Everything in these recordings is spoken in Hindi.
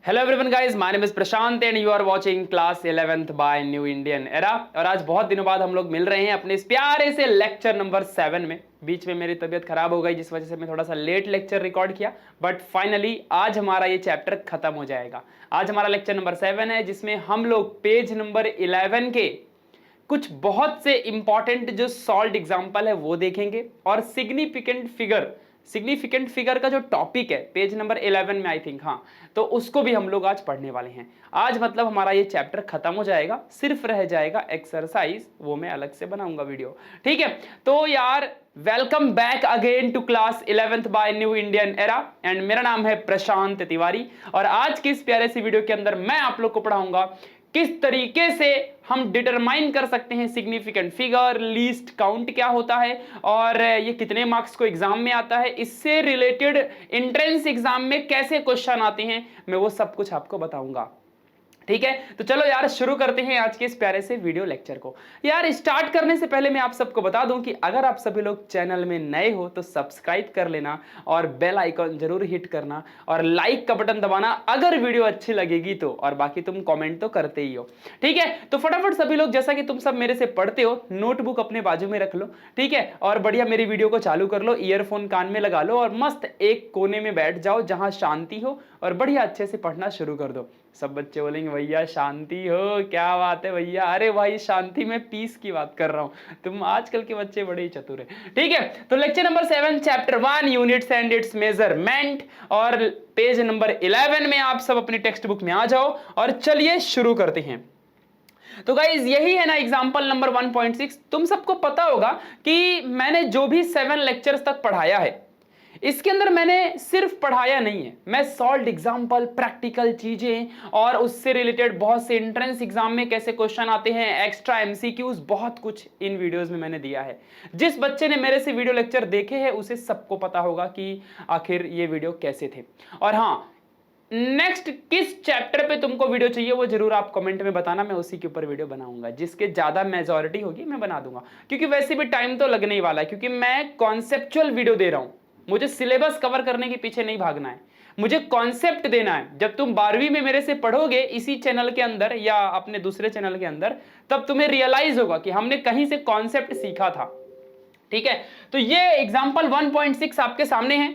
Hello everyone guys, my name is Prashant and you are watching class 11th by new Indian era. और आज बहुत दिनों बाद हम लोग मिल रहे हैं अपने इस प्यारे से लेक्चर नंबर 7 में। बीच में मेरी तबीयत खराब हो गई जिस वजह से मैं थोड़ा सा लेट लेक्चर रिकॉर्ड किया, बट फाइनली आज हमारा ये चैप्टर खत्म हो जाएगा। आज हमारा लेक्चर नंबर 7 है जिसमें हम लोग पेज नंबर 11 के कुछ बहुत से इंपॉर्टेंट जो सॉल्व्ड एग्जांपल है वो देखेंगे और सिग्निफिकेंट फिगर का जो टॉपिक है पेज नंबर 11 में आई थिंक, हाँ, तो उसको भी हम लोग आज पढ़ने वाले हैं। आज मतलब हमारा ये चैप्टर खत्म हो जाएगा, सिर्फ रह जाएगा एक्सरसाइज, वो मैं अलग से बनाऊंगा वीडियो, ठीक है। तो यार welcome back again to class 11th by new Indian era and मेरा नाम है प्रशांत तिवारी। और आज की इस प्यारे सी वीडियो के अंदर मैं आप लोग को पढ़ाऊंगा किस तरीके से हम डिटरमाइन कर सकते हैं सिग्निफिकेंट फिगर, लीस्ट काउंट क्या होता है और ये कितने मार्क्स को एग्जाम में आता है, इससे रिलेटेड एंट्रेंस एग्जाम में कैसे क्वेश्चन आते हैं, मैं वो सब कुछ आपको बताऊंगा, ठीक है। तो चलो यार शुरू करते हैं आज के इस प्यारे से वीडियो लेक्चर को। यार स्टार्ट करने से पहले मैं आप सबको बता दूं कि अगर आप सभी लोग चैनल में नए हो तो सब्सक्राइब कर लेना और बेल आइकन जरूर हिट करना और लाइक का बटन दबाना अगर वीडियो अच्छी लगेगी तो, और बाकी तुम कमेंट तो करते ही हो, ठीक है। तो फटाफट सभी लोग, जैसा कि तुम सब मेरे से पढ़ते हो, नोटबुक अपने बाजू में रख लो, ठीक है, और बढ़िया मेरी वीडियो को चालू कर लो, ईयरफोन कान में लगा लो और मस्त एक कोने में बैठ जाओ जहां शांति हो और बढ़िया अच्छे से पढ़ना शुरू कर दो। सब बच्चे बोलेंगे भैया शांति हो, क्या बात है भैया। अरे भाई शांति में पीस की बात कर रहा हूं, तुम आजकल के बच्चे बड़े ही चतुर हैं, ठीक है। तो lecture number 7 chapter 1 units and it's measurement और पेज नंबर 11 में आप सब अपनी टेक्स्ट बुक में आ जाओ और चलिए शुरू करते हैं। तो गाइज यही है ना एग्जांपल नंबर 1.6। तुम सबको पता होगा कि मैंने जो भी 7 लेक्चर्स तक पढ़ाया है इसके अंदर मैंने सिर्फ पढ़ाया नहीं है, मैं सॉल्व्ड एग्जांपल, प्रैक्टिकल चीजें और उससे रिलेटेड बहुत से एंट्रेंस एग्जाम में कैसे क्वेश्चन आते हैं, एक्स्ट्रा एमसीक्यूज, बहुत कुछ इन वीडियोस में मैंने दिया है। जिस बच्चे ने मेरे से वीडियो लेक्चर देखे हैं उसे सबको पता होगा कि आखिर ये वीडियो कैसे थे। और हाँ, नेक्स्ट किस चैप्टर पे तुमको वीडियो चाहिए वो जरूर आप कमेंट में बताना, मैं उसी के ऊपर वीडियो बनाऊंगा। जिसके ज्यादा मेजॉरिटी होगी मैं बना दूंगा, क्योंकि वैसे भी टाइम तो लगने ही वाला है, क्योंकि मैं कॉन्सेप्चुअल वीडियो दे रहा हूं। मुझे सिलेबस कवर करने के पीछे नहीं भागना है, मुझे कॉन्सेप्ट देना है। जब तुम 12वीं में मेरे से पढ़ोगे इसी चैनल के अंदर या अपने दूसरे चैनल के अंदर, तब तुम्हें रियलाइज होगा कि हमने कहीं से कॉन्सेप्ट सीखा था, ठीक है। तो ये एग्जाम्पल 1.6 आपके सामने है,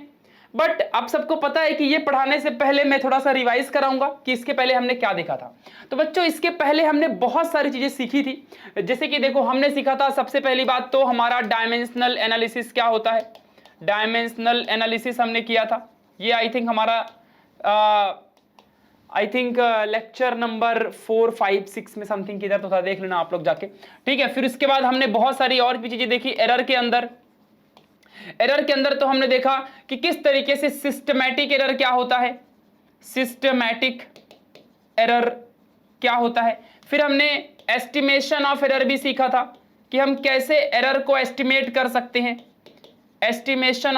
बट आप सबको पता है कि ये पढ़ाने से पहले मैं थोड़ा सा रिवाइज कराऊंगा कि इसके पहले हमने क्या देखा था। तो बच्चों इसके पहले हमने बहुत सारी चीजें सीखी थी, जैसे कि देखो हमने सीखा था सबसे पहली बात तो हमारा डायमेंशनल एनालिसिस क्या होता है। डायमेंशनल एनालिसिस हमने किया था, ये आई थिंक हमारा लेक्चर नंबर 4, 5, 6 में समथिंग किधर तो था, देख लेना आप लोग जाके, ठीक है। फिर इसके बाद हमने बहुत सारी और भी चीजें देखी। एरर के अंदर तो हमने देखा कि किस तरीके से सिस्टमैटिक एरर क्या होता है, सिस्टमैटिक एरर क्या होता है। फिर हमने एस्टिमेशन ऑफ एरर भी सीखा था कि हम कैसे एरर को एस्टिमेट कर सकते हैं। एस्टिमेशन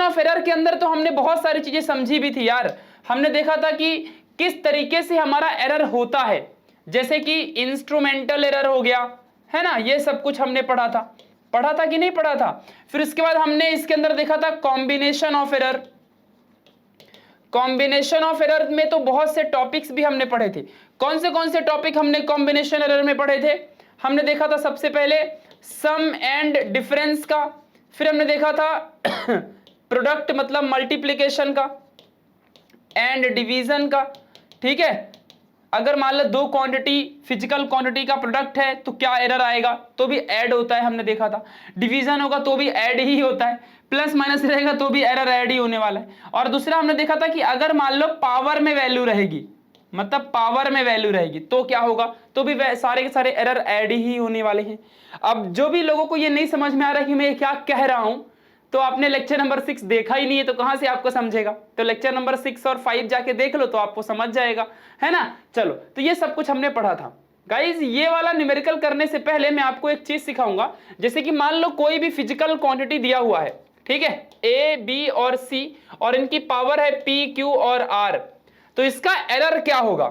ऑफ एरर के अंदर तो हमने बहुत सारी चीजें समझी भी थी यार। हमने देखा था कि किस तरीके से हमारा एरर होता है, जैसे कि इंस्ट्रूमेंटल एरर हो गया, है ना, ये सब कुछ हमने पढ़ा था कि नहीं पढ़ा था। फिर इसके बाद हमने इसके अंदर देखा था combination of error. Combination of error में तो बहुत से टॉपिक्स भी हमने पढ़े थे। कौन से टॉपिक हमने कॉम्बिनेशन एरर में पढ़े थे? हमने देखा था सबसे पहले सम एंड डिफरेंस का, फिर हमने देखा था प्रोडक्ट मतलब मल्टीप्लिकेशन का एंड डिवीजन का, ठीक है। अगर मान लो दो क्वांटिटी, फिजिकल क्वांटिटी का प्रोडक्ट है तो क्या एरर आएगा, तो भी ऐड होता है, हमने देखा था। डिवीजन होगा तो भी ऐड ही होता है, प्लस माइनस रहेगा तो भी एरर ऐड ही होने वाला है। और दूसरा हमने देखा था कि अगर मान लो पावर में वैल्यू रहेगी, मतलब पावर में वैल्यू रहेगी तो क्या होगा, तो भी सारे के सारे एरर ऐड ही होने वाले हैं। अब जो भी लोगों को ये नहीं समझ में आ रहा कि मैं क्या कह रहा हूं, तो आपने लेक्चर नंबर 6 देखा ही नहीं है तो कहां से आपको समझेगा। तो लेक्चर नंबर 6 और 5 जाके देख लो तो आपको समझ जाएगा, है ना। चलो, तो ये सब कुछ हमने पढ़ा था गाइज। ये वाला न्यूमेरिकल करने से पहले मैं आपको एक चीज सिखाऊंगा। जैसे कि मान लो कोई भी फिजिकल क्वांटिटी दिया हुआ है, ठीक है, ए, बी और सी, और इनकी पावर है पी, क्यू और आर, तो इसका एरर क्या होगा?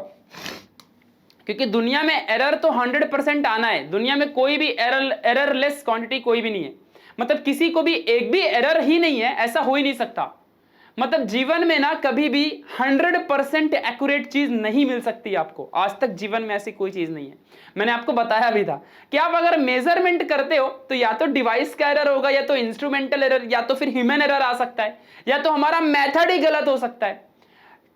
क्योंकि दुनिया में एरर तो 100% आना है, दुनिया में कोई भी एररलेस क्वांटिटी कोई भी नहीं है, मतलब किसी को भी एक भी एरर ही नहीं है, ऐसा हो ही नहीं सकता। मतलब जीवन में ना कभी भी 100% एक्यूरेट चीज नहीं मिल सकती आपको, आज तक जीवन में ऐसी कोई चीज नहीं है। मैंने आपको बताया भी था कि आप अगर मेजरमेंट करते हो तो या तो डिवाइस का एरर होगा, या तो इंस्ट्रूमेंटल एरर, या तो फिर ह्यूमन एरर आ सकता है, या तो हमारा मेथड ही गलत हो सकता है।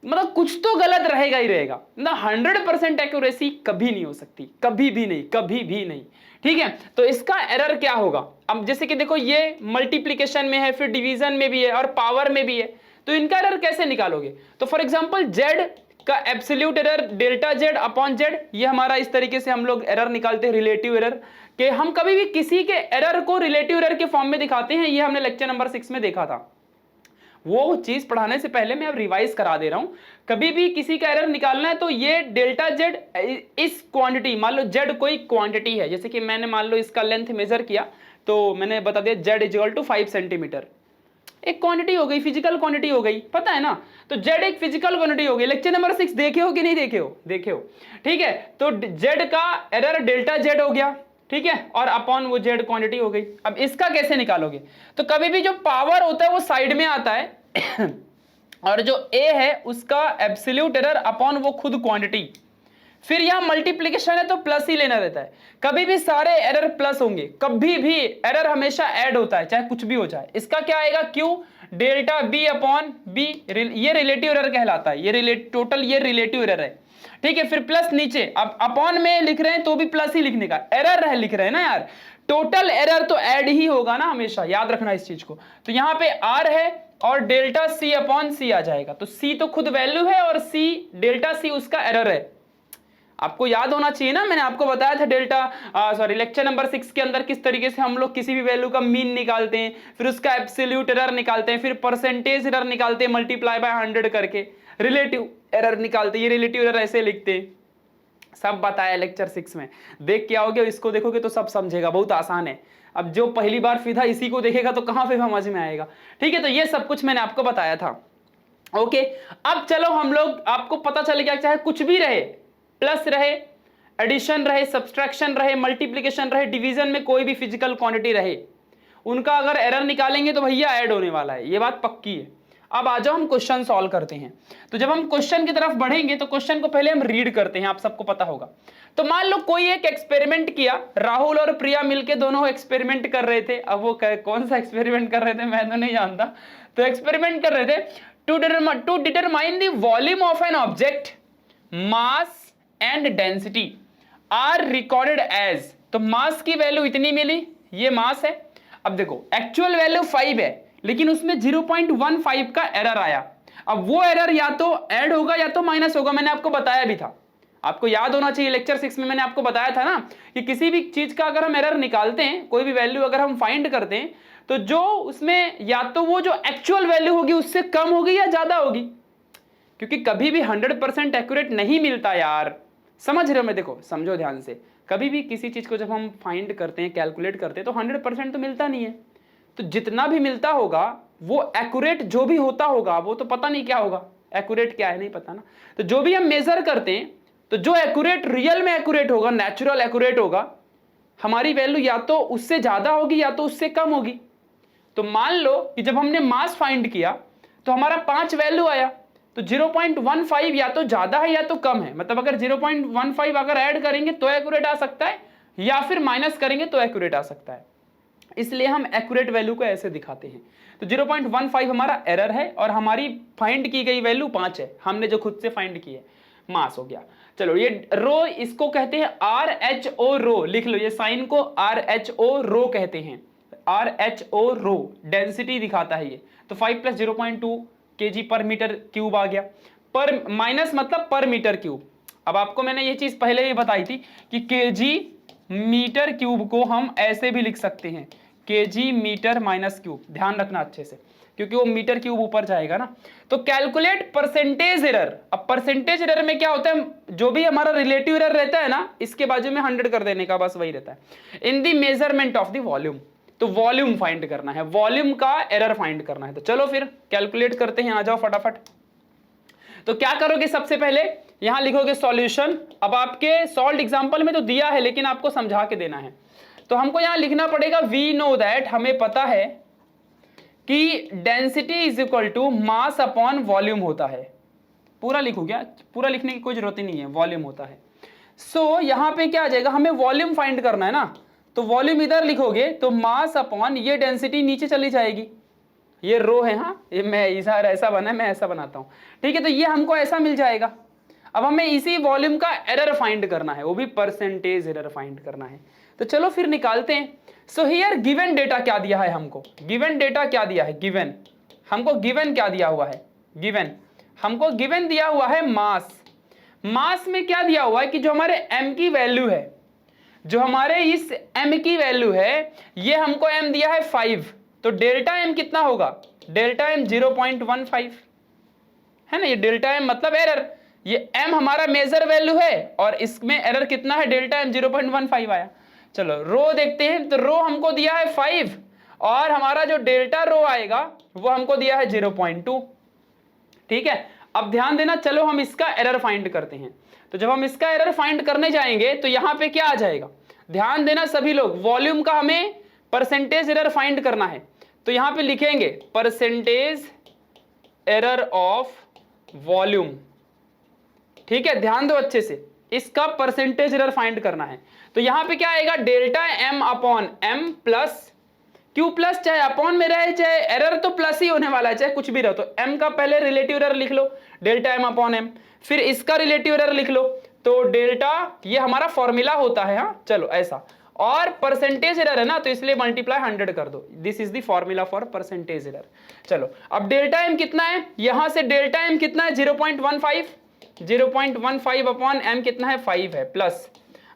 मतलब कुछ तो गलत रहेगा ही रहेगा ना। 100% एक्यूरेसी कभी नहीं हो सकती, कभी भी नहीं, कभी भी नहीं। ठीक है, तो इसका एरर क्या होगा? अब जैसे कि देखो ये मल्टीप्लिकेशन में है, फिर डिवीजन में भी है और पावर में भी है, तो इनका एरर कैसे निकालोगे? तो फॉर एग्जांपल जेड का absolute error delta Z upon Z, ये हमारा इस तरीके से हम लोग एरर निकालते हैं रिलेटिव एरर के। हम कभी भी किसी के एरर को रिलेटिव एरर के फॉर्म में दिखाते हैं, ये हमने लेक्चर नंबर 6 में देखा था। वो चीज पढ़ाने से पहले मैं अब रिवाइज करा दे रहा हूं। कभी भी किसी का एरर निकालना है तो ये डेल्टा जेड इस क्वांटिटी, मान लो जेड कोई क्वांटिटी है, जैसे कि मैंने मान लो इसका लेंथ मेजर किया तो मैंने बता दिया जेड इक्वल टू 5 सेंटीमीटर, एक क्वांटिटी हो गई, फिजिकल क्वांटिटी हो गई, पता है ना। तो जेड एक फिजिकल क्वांटिटी हो गई। लेक्चर नंबर 6 देखे हो कि नहीं देखे हो? देखे हो, ठीक है। तो जेड का एरर डेल्टा जेड हो गया, ठीक है, और अपॉन वो जेड क्वांटिटी हो गई। अब इसका कैसे निकालोगे? तो कभी भी जो पावर होता है वो साइड में आता है और जो ए है उसका एब्सोल्यूट एरर अपॉन वो खुद क्वांटिटी, फिर यहां मल्टीप्लिकेशन है तो प्लस ही लेना रहता है। कभी भी सारे एरर प्लस होंगे, कभी भी एरर हमेशा ऐड होता है, चाहे कुछ भी हो जाए। इसका क्या आएगा? Q delta B upon B, ये रिलेटिव एरर कहलाता है, ये टोटल ये रिलेटिव एरर है, ठीक है। फिर प्लस नीचे, अब अपॉन में लिख रहे हैं तो भी प्लस ही लिखने का, एरर है लिख रहे हैं ना यार, टोटल एरर तो ऐड ही होगा ना, हमेशा याद रखना इस चीज को। तो यहां पे आर है और डेल्टा सी अपॉन सी आ जाएगा। तो सी तो खुद वैल्यू है और सी डेल्टा सी उसका एरर है। आपको याद होना चाहिए ना, मैंने आपको बताया था लेक्चर नंबर 6 के अंदर किस तरीके से हम लोग किसी भी वैल्यू का मीन निकालते हैं, फिर उसका एब्सोल्यूट एरर निकालते हैं, फिर परसेंटेज एरर निकालते हैं मल्टीप्लाई बाय 100 करके, रिलेटिव एरर निकालते हैं, ये रिलेटिव एरर ऐसे लिखते हैं, सब बताया लेक्चर 6 में। देख के आओगे, इसको देखोगे तो सब समझेगा, बहुत आसान है। अब जो पहली बार सीधा इसी को देखेगा तो कहां पे समझ में आएगा, ठीक है। तो ये सब कुछ मैंने आपको बताया था, ओके। अब चलो हम लोग, आपको पता चल गया चाहे कुछ भी रहे, प्लस रहे, एडिशन रहे, सब्सट्रैक्शन रहे, मल्टीप्लिकेशन रहे, डिवीजन में कोई भी फिजिकल क्वांटिटी रहे, उनका अगर एरर निकालेंगे तो भैया ऐड होने वाला है, ये बात पक्की है। अब आ जाओ हम क्वेश्चन सॉल्व करते हैं। तो जब हम क्वेश्चन की तरफ बढ़ेंगे तो क्वेश्चन को पहले हम रीड करते हैं, आप सबको पता होगा। तो मान लो कोई एक एक्सपेरिमेंट किया, राहुल और प्रिया मिलके दोनों एक्सपेरिमेंट कर रहे थे। अब वो कौन सा एक्सपेरिमेंट कर रहे थे मैं तो नहीं जानता। तो एक्सपेरिमेंट कर रहे थे to determine the volume of an object, mass and density are recorded as. तो मास की वैल्यू इतनी मिली, ये मास है। अब देखो एक्चुअल वैल्यू 5 है, लेकिन उसमें 0.15 का एरर आया। अब वो एरर या तो ऐड होगा या तो माइनस होगा, मैंने आपको बताया भी था। आपको याद होना चाहिए, लेक्चर 6 में मैंने आपको बताया था ना कि किसी भी चीज का अगर हम एरर निकालते हैं, कोई भी वैल्यू अगर हम फाइंड करते हैं, तो जो उसमें या तो वो जो एक्चुअल वैल्यू होगी उससे कम होगी या ज्यादा होगी, क्योंकि कभी भी 100% एक्यूरेट नहीं मिलता यार, समझ रहे हो? मैं देखो समझो ध्यान से, कभी भी किसी चीज को जब हम फाइंड करते हैं, कैलकुलेट करते हैं, तो 100% तो मिलता नहीं है। तो जितना भी मिलता होगा वो एक्यूरेट जो भी होता होगा, वो तो पता नहीं क्या होगा, एक्यूरेट क्या है नहीं पता ना। तो जो भी हम मेजर करते हैं, तो जो एक्यूरेट रियल में एक्यूरेट होगा, नेचुरल एक्यूरेट होगा, हमारी वैल्यू या तो उससे ज्यादा होगी या तो उससे कम होगी। तो मान लो कि जब हमने मास फाइंड किया तो हमारा 5 वैल्यू आया, तो 0.15 या तो ज्यादा है या तो कम है। मतलब अगर 0.15 अगर ऐड करेंगे तो एक्यूरेट आ सकता है, या फिर माइनस करेंगे तो एक्यूरेट आ सकता है। इसलिए हम एक्यूरेट वैल्यू को ऐसे दिखाते हैं। तो 0.15 हमारा एरर है और हमारी फाइंड की गई वैल्यू 5 है, हमने जो खुद से फाइंड की है, मास हो गया। चलो ये रो, इसको कहते हैं RHO रो, लिख लो ये साइन को, RHO रो कहते हैं, RHO रो, डेंसिटी दिखाता है ये। तो 5 + 0.2 kg पर मीटर क्यूब आ गया, पर माइनस मतलब पर मीटर क्यूब। अब आपको मैंने ये चीज पहले ही बताई थी कि kg मीटर क्यूब को हम ऐसे भी लिख सकते हैं, kg मीटर माइनस क्यूब, ध्यान रखना अच्छे से, क्योंकि वो मीटर क्यूब ऊपर जाएगा ना। तो कैलकुलेट परसेंटेज एरर। अब परसेंटेज एरर में क्या होता है, जो भी हमारा रिलेटिव एरर रहता है ना, इसके बाजू में 100 कर देने का, बस वही रहता है। इन दी मेजरमेंट ऑफ द वॉल्यूम, तो वॉल्यूम फाइंड करना है, वॉल्यूम का एरर फाइंड करना है। तो चलो फिर कैलकुलेट करते हैं, आ जाओ फटाफट। तो क्या करोगे, सबसे पहले यहां लिखोगे सॉल्यूशन। अब आपके सॉल्व एग्जांपल में तो दिया है, लेकिन आपको समझा के देना है। तो हमको यहां लिखना पड़ेगा वी नो दैट, हमें पता है कि density is equal to mass upon volume होता है। पूरा लिखू क्या? पूरा लिखने की कोई जरूरत ही नहीं है, वॉल्यूम होता है। सो यहाँ पे क्या आ जाएगा, हमें वॉल्यूम फाइंड करना है ना, तो वॉल्यूम इधर लिखोगे तो मास अपॉन ये डेंसिटी नीचे चली जाएगी, ये रो है, हाँ ये मैं इधर ऐसा बना है, मैं ऐसा बनाता हूँ, ठीक है, तो ये हमको ऐसा मिल जाएगा। अब हमें इसी वॉल्यूम का एरर फाइंड करना है, वो भी परसेंटेज एरर फाइंड करना है, तो चलो फिर निकालते हैं। सो हियर गिवन डेटा क्या दिया है हमको, गिवन डेटा क्या दिया है, गिवन हमको गिवन क्या दिया हुआ है, गिवन हमको गिवन दिया हुआ है मास। मास में क्या दिया हुआ है कि जो हमारे m की वैल्यू है, जो हमारे इस m की वैल्यू है, ये हमको m दिया है 5, तो डेल्टा m कितना होगा, डेल्टा m 0.15 है ना, ये डेल्टा m मतलब एरर, ये m हमारा मेजर वैल्यू है और इसमें एरर कितना है, डेल्टा m 0.15 आया। चलो रो देखते हैं, तो रो हमको दिया है 5 और हमारा जो डेल्टा रो आएगा वो हमको दिया है 0.2, ठीक है। अब ध्यान देना, चलो हम इसका एरर फाइंड करते हैं। तो जब हम इसका एरर फाइंड करने जाएंगे तो यहां पे क्या आ जाएगा, ध्यान देना सभी लोग, वॉल्यूम का हमें परसेंटेज एरर फाइंड करना है, तो यहां पे लिखेंगे परसेंटेज एरर ऑफ वॉल्यूम, ठीक है, ध्यान दो अच्छे से, इसका परसेंटेज एरर फाइंड करना है। तो यहां पे क्या आएगा, delta m upon m plus Q plus, चाहे अपॉन में रहे चाहे एरर तो प्लस ही होने वाला है, चाहे कुछ भी रहो, तो m का पहले रिलेटिव एरर लिख लो, डेल्टा m अपॉन m, फिर इसका रिलेटिव एरर लिख लो, तो डेल्टा, ये हमारा फॉर्मूला होता है, हाँ चलो ऐसा, और परसेंटेज एरर है ना तो इसलिए मल्टीप्लाई 100 कर दो, this is the formula for percentage error. चलो अब डेल्टा m कितना है, यहां से डेल्टा m कितना है 0.15, 0.15 अपॉन m कितना है 5 है, प्लस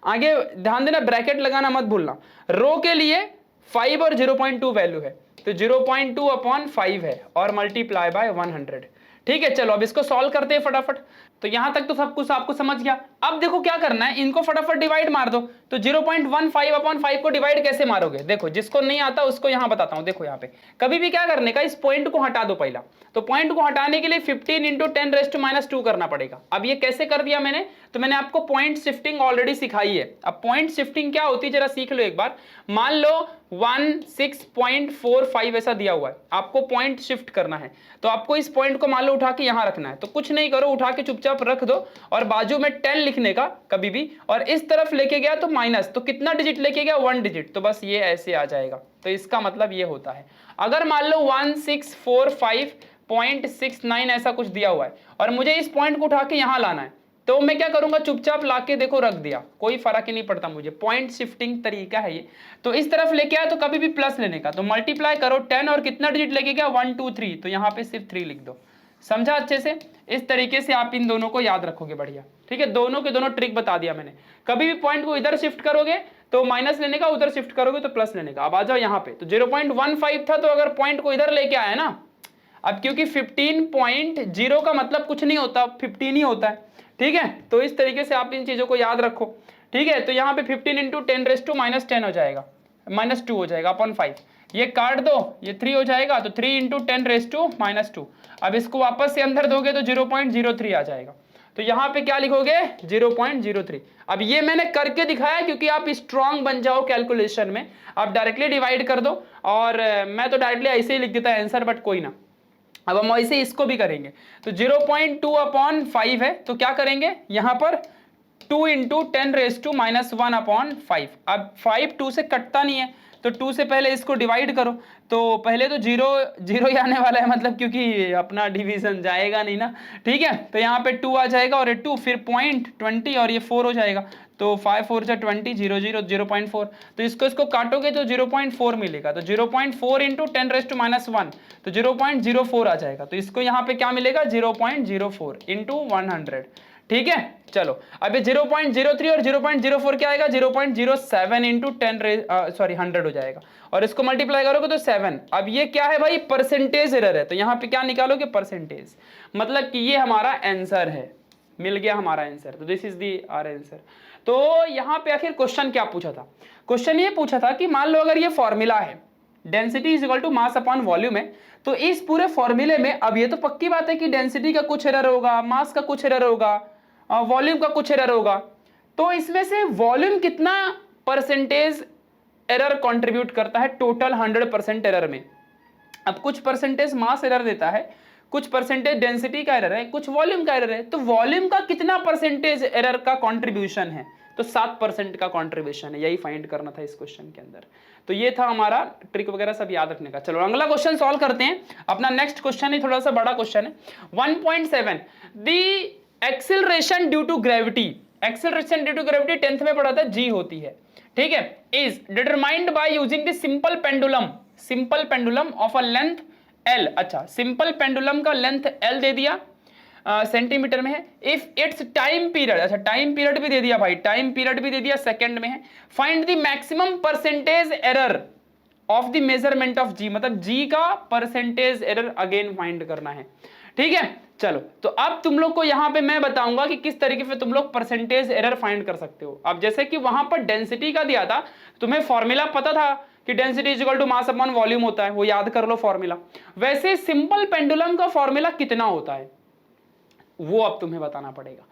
आगे ध्यान देना ब्रैकेट लगाना मत भूलना, रो के लिए 5 और 0.2 वैल्यू है, तो 0.2 अपॉन 5 है और मल्टीप्लाई बाय 100, ठीक है। चलो अब इसको सॉल्व करते हैं फटाफट, तो यहां तक तो सब कुछ आपको समझ गया। अब देखो क्या करना है, इनको फटाफट डिवाइड मार दो, तो 0.15 अपॉन 5 को डिवाइड कैसे मारोगे, देखो जिसको नहीं आता उसको यहां बताता हूं। देखो यहां पे कभी भी क्या करने का, इस पॉइंट को हटा दो पहला, तो पॉइंट को हटाने के लिए 15 इंटू 10⁻² करना पड़ेगा। अब ये कैसे कर दिया मैंने, तो मैंने आपको पॉइंट शिफ्टिंग ऑलरेडी सिखाई है। अब पॉइंट शिफ्टिंग क्या होती है जरा सीख लो एक बार। मान लो 16.45 ऐसा दिया हुआ है, आपको पॉइंट शिफ्ट करना है, तो आपको इस पॉइंट को मान लो उठा के यहां रखना है, तो कुछ नहीं करो, उठा के चुपचाप रख दो और बाजू में 10 लिखने का कभी भी, और इस तरफ लेके गया तो माइनस, तो कितना डिजिट लेके गया 1 डिजिट, तो बस ये ऐसे आ जाएगा। तो इसका मतलब ये होता है, अगर मान लो 1645.69 ऐसा कुछ दिया हुआ है और मुझे इस पॉइंट को उठा के यहां लाना है, तो मैं क्या करूंगा, चुपचाप लाके देखो रख दिया, कोई फर्क ही नहीं पड़ता मुझे, पॉइंट शिफ्टिंग तरीका है ये। तो इस तरफ लेके आया तो कभी भी प्लस लेने का, तो मल्टीप्लाई करो 10 और कितना डिजिट लेके गया 1 2 3, तो यहाँ पे सिर्फ 3 लिख दो, समझा अच्छे से। इस तरीके से आप इन दोनों को याद रखोगे, बढ़िया, ठीक है, दोनों के दोनों ट्रिक बता दिया मैंने। कभी भी पॉइंट को इधर शिफ्ट करोगे तो माइनस लेने का, उधर शिफ्ट करोगे तो प्लस लेने का। अब आ जाओ यहाँ पे, तो 0.15 था, तो अगर पॉइंट को इधर लेके आया ना, अब क्योंकि 15.0 का मतलब कुछ नहीं होता, 15 ही होता है, ठीक है, तो इस तरीके से आप इन चीजों को याद रखो, ठीक है। तो यहाँ पे 15 इंटू 10⁻10 हो जाएगा, -2 हो जाएगा अपॉन 5, ये काट दो, ये 3 हो जाएगा, तो 3 इंटू 10⁻²। अब इसको वापस से अंदर दोगे तो 0.03 आ जाएगा, तो यहाँ पे क्या लिखोगे 0.03। अब ये मैंने करके दिखाया क्योंकि आप स्ट्रांग बन जाओ कैलकुलेशन में, आप डायरेक्टली डिवाइड कर दो, और मैं तो डायरेक्टली ऐसे ही लिख देता है आंसर, बट कोई ना, अब हम ऐसे इसको भी करेंगे। तो 0.2 अपॉन 5 है, तो क्या करेंगे यहाँ पर 2 इंटू 10⁻1 अपॉन 5। अब 5 2 से कटता नहीं है, तो 2 से पहले इसको डिवाइड करो, तो पहले तो 0 ही आने वाला है, मतलब क्योंकि अपना डिवीजन जाएगा नहीं ना, ठीक है। तो यहाँ पे 2 आ जाएगा और ये 2, फिर 0.20 और ये 4 हो जाएगा, तो 5 4 से 20, 0 0 0.4, तो इसको काटोगे तो 0.4 मिलेगा, तो 0.4 इंटू 10⁻1, तो 0.04 आ जाएगा, तो इसको यहाँ पे क्या मिलेगा 0.04 इंटू 100, ठीक है। चलो अब ये 0.03 और 0.04 क्या आएगा 0.07 इंटू 100 हो जाएगा, और इसको मल्टीप्लाई करोगे तो 7। अब ये क्या है भाई, परसेंटेज एरर है, तो यहाँ पे क्या निकालोगे परसेंटेज, मतलब कि ये हमारा आंसर है, मिल गया हमारा आंसर, तो this is the our answer. तो यहाँ पे आखिर क्वेश्चन क्या पूछा था, क्वेश्चन ये पूछा था कि मान लो अगर ये फॉर्मूला है density is equal to mass upon volume है, तो इस पूरे फॉर्मूले में, अब ये तो पक्की बात है कि डेंसिटी का कुछ एरर होगा, मास का कुछ एरर होगा, वॉल्यूम का कुछ एरर होगा, तो इसमें से वॉल्यूम कितना परसेंटेज एरर कंट्रीब्यूट करता है टोटल 100% एरर में, अब कुछ परसेंटेज मास एरर देता है, कुछ परसेंटेज डेंसिटी का एरर है, कुछ वॉल्यूम का एरर है। तो वॉल्यूम का कितना परसेंटेज एरर का कंट्रीब्यूशन है? तो 7% का कंट्रीब्यूशन है, यही फाइंड करना था इस क्वेश्चन के अंदर। तो ये था हमारा ट्रिक वगैरह सब याद रखने का। चलो अगला क्वेश्चन सॉल्व करते हैं। अपना नेक्स्ट क्वेश्चन ही थोड़ा सा बड़ा क्वेश्चन है। 1.7 the acceleration due to gravity, acceleration due to gravity 10th में पढ़ा था, जी होती है, ठीक है, is determined by using the simple pendulum, simple pendulum of a length L। अच्छा, सिंपल पेंडुलम का लेंथ L दे दिया, सेंटीमीटर में है। इफ इट्स टाइम पीरियड, अच्छा टाइम पीरियड भी दे दिया भाई, टाइम पीरियड भी दे दिया, सेकंड में है। Find the maximum percentage error of the measurement of G, मतलब G का परसेंटेज एरर अगेन फाइंड करना है, ठीक है। चलो तो अब तुम लोग को यहां पे मैं बताऊंगा कि किस तरीके से तुम लोग परसेंटेज एरर फाइंड कर सकते हो। अब जैसे कि वहां पर डेंसिटी का दिया था, तुम्हें फॉर्मूला पता था कि density is equal to mass upon volume होता है, वो याद कर लो फॉर्मूला। वैसे सिंपल पेंडुलम का फॉर्मूला कितना होता है वो अब तुम्हें बताना पड़ेगा।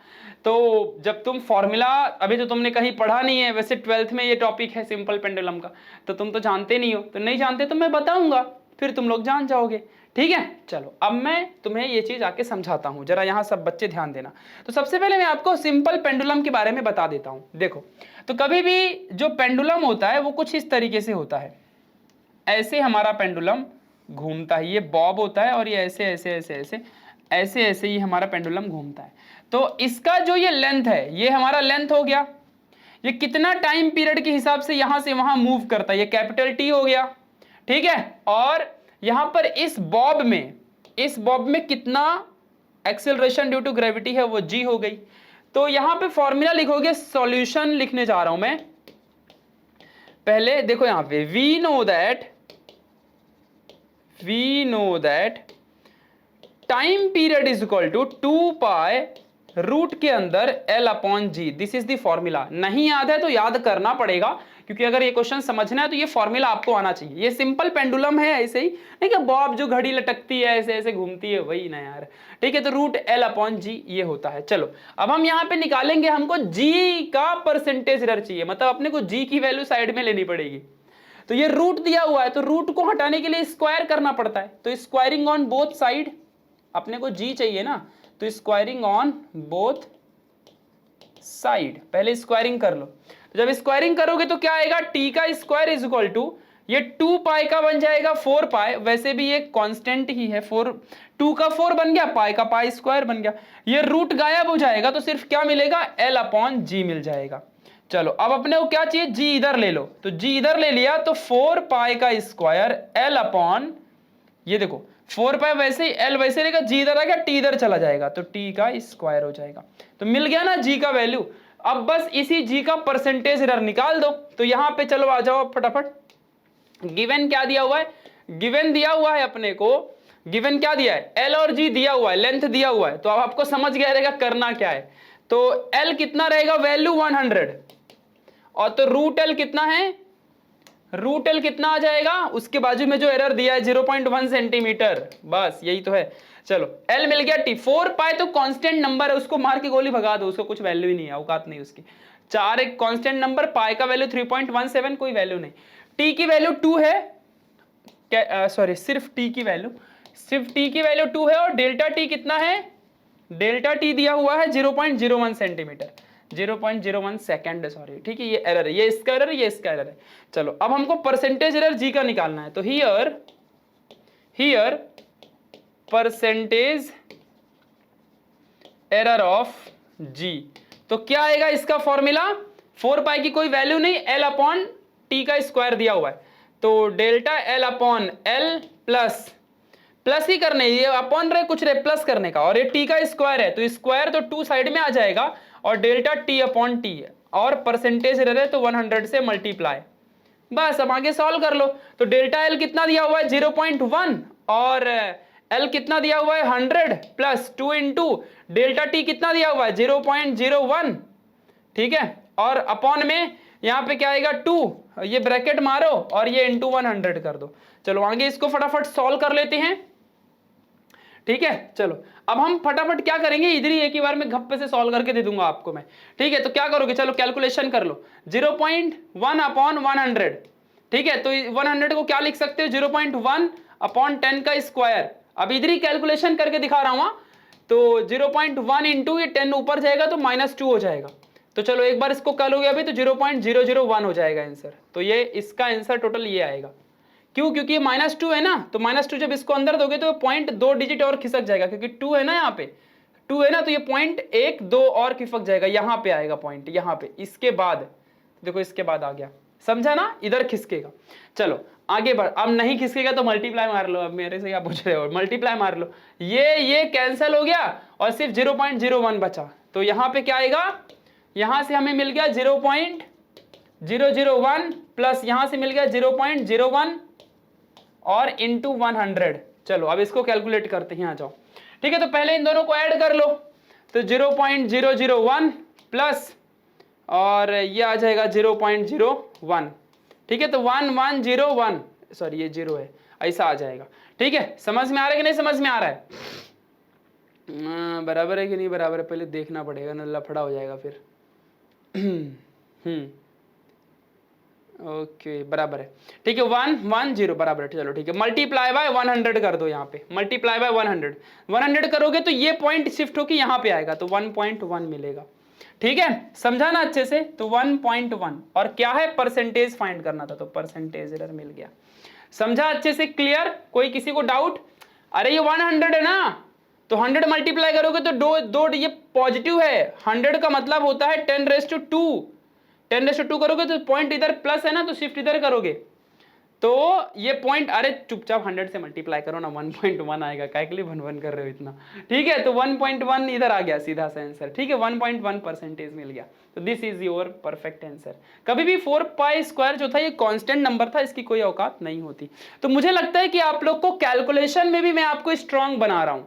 तो जब तुम फॉर्मूला, अभी तो तुमने कहीं पढ़ा नहीं है, वैसे 12th में ये टॉपिक है सिंपल पेंडुलम का, तो तुम तो जानते नहीं हो, तो नहीं जानते तो मैं बताऊंगा, फिर तुम लोग जान जाओगे, ठीक है। चलो अब मैं तुम्हें ये चीज आके समझाता हूं, जरा यहां सब बच्चे ध्यान देना। तो सबसे पहले मैं आपको सिंपल पेंडुलम के बारे में बता देता हूं। देखो, तो कभी भी जो पेंडुलम होता है वो कुछ इस तरीके से होता है, ऐसे हमारा पेंडुलम घूमता है, ये बॉब होता है और ये ऐसे ऐसे ऐसे ऐसे ऐसे ऐसे ही हमारा पेंडुलम घूमता है। तो इसका जो ये लेंथ है, ये हमारा लेंथ हो गया, ये कितना टाइम पीरियड के हिसाब से यहां से वहां मूव करता है, ये कैपिटल T हो गया, ठीक है। और यहां पर इस बॉब में कितना एक्सेलरेशन ड्यू टू ग्रेविटी है, वो G हो गई। तो यहां पे फॉर्मूला लिखोगे, सॉल्यूशन लिखने जा रहा हूं मैं। पहले देखो यहां पे we know that time period is equal to 2 pi root के अंदर L upon G, this is the formula. नहीं याद है तो याद करना पड़ेगा, क्योंकि अगर ये क्वेश्चन समझना है तो ये फॉर्मूला आपको आना चाहिए। ये सिंपल पेंडुलम है, ऐसे ही नहीं कि बॉब जो घड़ी लटकती है ऐसे ऐसे घूमती है, वही ना यार, ठीक है। तो रूट L अपॉन G ये होता है। चलो अब हम यहाँ पे निकालेंगे, हमको G का परसेंटेज एरर चाहिए, मतलब अपने को G की वैल्यू साइड में लेनी पड़ेगी। तो ये रूट दिया हुआ है, तो रूट को हटाने के लिए स्क्वायर करना पड़ता है, तो स्क्वायरिंग ऑन बोथ साइड, अपने को G चाहिए ना, तो स्क्वायरिंग ऑन बोथ साइड, पहले स्क्वायरिंग कर लो। तो जब स्क्वायरिंग करोगे तो क्या आएगा, T का स्क्वायर इज इक्वल टू, ये 2 पाई का बन जाएगा 4 पाई, वैसे भी ये कांस्टेंट ही है, 4 2 का 4 बन गया, पाई का पाई स्क्वायर बन गया, ये रूट गायब हो जाएगा, तो सिर्फ क्या मिलेगा, L अपॉन G मिल जाएगा। चलो अब अपने को क्या चाहिए, G इधर ले लो, तो G इधर ले लिया, तो 4 पाई का स्क्वायर L अपॉन, ये देखो 4 पाई वैसे ही, L वैसे रहेगा, G इधर आ गया, T इधर चला जाएगा, तो T का स्क्वायर हो जाएगा। तो मिल गया ना G का वैल्यू। अब बस इसी G का परसेंटेज एरर निकाल दो। तो यहां पे चलो आ जाओ फटाफट। गिवन क्या दिया हुआ है, गिवन दिया हुआ है अपने को, गिवन क्या दिया है, L और G दिया हुआ है, लेंथ दिया हुआ है। तो अब आपको समझ गया रहेगा करना क्या है। तो L कितना रहेगा, वैल्यू 100, और तो रूट L कितना है, रूट L कितना आ जाएगा, उसके बाजू में जो एरर दिया है 0.1 सेंटीमीटर, बस यही तो है। चलो L मिल गया, T 4 पाई तो कांस्टेंट नंबर है, उसको मार के गोली भगा दो, उसको कुछ वैल्यू ही नहीं है, औकात नहीं उसकी। 4 एक कांस्टेंट नंबर, पाई का वैल्यू 3.17, कोई वैल्यू नहीं। T की वैल्यू 2 है, सॉरी सिर्फ T की वैल्यू, सिर्फ T की वैल्यू 2 है, और डेल्टा T कितना है, डेल्टा T दिया हुआ है 0.01 सेंटीमीटर, 0.01 सेकंड, सॉरी, ठीक है। ये एरर है, ये इसका एरर है, ये इसका एरर है। चलो अब हमको परसेंटेज एरर G का निकालना है। तो here percentage error of G, तो क्या आएगा इसका फॉर्मूला, 4 पाई की कोई वैल्यू नहीं, L अपॉन T का स्क्वायर दिया हुआ है, तो delta L upon L plus ही करने, ये अपॉन रहे कुछ रहे प्लस करने का, और ये T का स्क्वायर है, तो स्क्वायर तो 2 साइड में आ जाएगा, और डेल्टा T अपॉन T, और परसेंटेज एरर है तो 100 से मल्टीप्लाई, बस अब आगे सॉल्व कर लो। तो डेल्टा L कितना दिया हुआ है 0.1, और L कितना दिया हुआ है 100 प्लस 2 इंटू डेल्टा T कितना दिया हुआ है 0.01, ठीक है, और अपॉन में यहाँ पे क्या आएगा 2, ये ब्रैकेट मारो और ये इंटू 100 कर दो। चलो आगे इसको फटाफट सॉल्व कर लेते हैं, ठीक है। चलो अब हम फटाफट क्या करेंगे, इधर ही एक ही बार में घप्पे से सॉल्व करके दे दूंगा आपको मैं, ठीक है। तो क्या करोगे, चलो कैलकुलेशन कर लो, 0.1 अपॉन 100, ठीक है। तो 100 को क्या लिख सकते हो, 0.1 अपॉन 10 का स्क्वायर। अब इधर ही कैलकुलेशन करके दिखा रहा हूं, तो 0.1 इंटू ये 10 ऊपर जाएगा तो -2 हो जाएगा। तो चलो एक बार इसको कर लोगे अभी तो 0.001 हो जाएगा आंसर। तो ये इसका आंसर टोटल ये आएगा। क्यों? क्योंकि ये -2 है ना, तो -2 जब इसको अंदर दोगे तो पॉइंट 2 डिजिट और खिसक जाएगा, क्योंकि 2 है ना, यहाँ पे 2 है ना, तो ये पॉइंट 1 2 और खिसक जाएगा, यहाँ पे आएगा पॉइंट, यहाँ पे। इसके बाद देखो, इसके बाद आ गया, समझा ना, इधर खिसकेगा। चलो आगे बढ़। अब नहीं खिसकेगा तो मल्टीप्लाई मार लो। अब मेरे से क्या पूछ रहे हो, मल्टीप्लाई मार लो। ये कैंसिल हो गया और सिर्फ 0.01 बचा। तो यहाँ पे क्या आएगा, यहां से हमें मिल गया 0.001 प्लस यहां से मिल गया 0.01 और इंटू 100। चलो अब इसको कैलकुलेट करते हैं, आ जाओ। ठीक है, तो पहले इन दोनों को ऐड कर लो। तो 0.001 प्लस और ये आ जाएगा 0.01। ठीक है, तो 1101, सॉरी ये 0 है, ऐसा आ जाएगा। ठीक है, समझ में आ रहा है कि नहीं समझ में आ रहा है? बराबर है कि नहीं बराबर है, पहले देखना पड़ेगा ना, लफड़ा हो जाएगा फिर। ओके बराबर है। ठीक है, 110 बराबर है। चलो ठीक है, मल्टीप्लाई बाय 100 कर दो। यहाँ पे मल्टीप्लाई बाय 100 करोगे तो ये पॉइंट शिफ्ट होकर यहाँ पे आएगा, तो 1.1 मिलेगा। ठीक है, समझा ना अच्छे से? तो 1.1 और क्या है, परसेंटेज फाइंड करना था, तो परसेंटेज एरर मिल गया। समझा अच्छे से? क्लियर? कोई किसी को डाउट? अरे ये 100 है ना, तो 100 मल्टीप्लाई करोगे तो दो ये पॉजिटिव है। 100 का मतलब होता है 10⁻²। 10⁻² करोगे तो पॉइंट इधर प्लस है ना, तो शिफ्ट इधर करोगे तो ये पॉइंट, अरे चुपचाप 100 से मल्टीप्लाई करो ना, 1.1 आएगा। काय के लिए भन कर रहे हो इतना? ठीक है, तो 1.1 इधर आ गया सीधा सा आंसर। ठीक है, 1.1 परसेंटेज मिल गया। तो this is your perfect answer. कभी भी 4π² जो था ये कांस्टेंट नंबर था, इसकी कोई औकात नहीं होती। तो मुझे लगता है कि आप लोग को कैलकुलेशन में भी मैं आपको स्ट्रांग बना रहा हूं,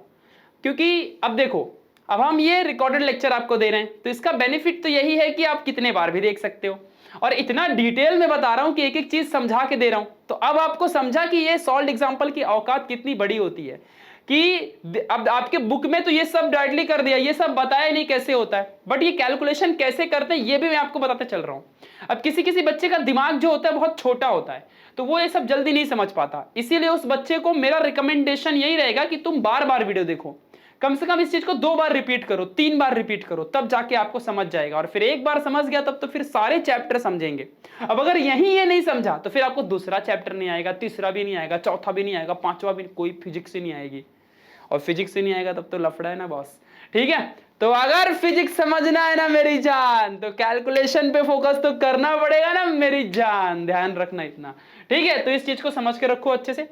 क्योंकि अब देखो, अब हम ये रिकॉर्डेड लेक्चर आपको दे रहे हैं, तो इसका बेनिफिट तो यही है कि आप कितने बार भी देख सकते हो, और इतना डिटेल में बता रहा हूं कि एक एक चीज समझा के दे रहा हूं। तो अब आपको समझा कि ये सॉल्व एग्जांपल की औकात कितनी बड़ी होती है, कि अब आपके बुक में तो ये सब डायरेक्टली कर दिया, ये सब बताया नहीं कैसे होता है, बट ये कैलकुलेशन कैसे करते हैं ये भी मैं आपको बताते चल रहा हूं। अब किसी किसी बच्चे का दिमाग जो होता है बहुत छोटा होता है, तो वो ये सब जल्दी नहीं समझ पाता, इसीलिए उस बच्चे को मेरा रिकमेंडेशन यही रहेगा कि तुम बार बार वीडियो देखो, कम से कम इस चीज को 2 बार रिपीट करो, 3 बार रिपीट करो, तब जाके आपको समझ जाएगा। और फिर एक बार समझ गया तब तो फिर सारे चैप्टर समझेंगे। अब अगर यही ये नहीं समझा तो फिर आपको दूसरा चैप्टर नहीं आएगा, तीसरा भी नहीं आएगा, चौथा भी नहीं आएगा, पांचवा भी, कोई फिजिक्स ही नहीं आएगी। और फिजिक्स ही नहीं आएगा तब तो लफड़ा है ना बॉस। ठीक है, तो अगर फिजिक्स समझना है ना मेरी जान, तो कैलकुलेशन पे फोकस तो करना पड़ेगा ना मेरी जान, ध्यान रखना इतना। ठीक है, तो इस चीज को समझ के रखो अच्छे से।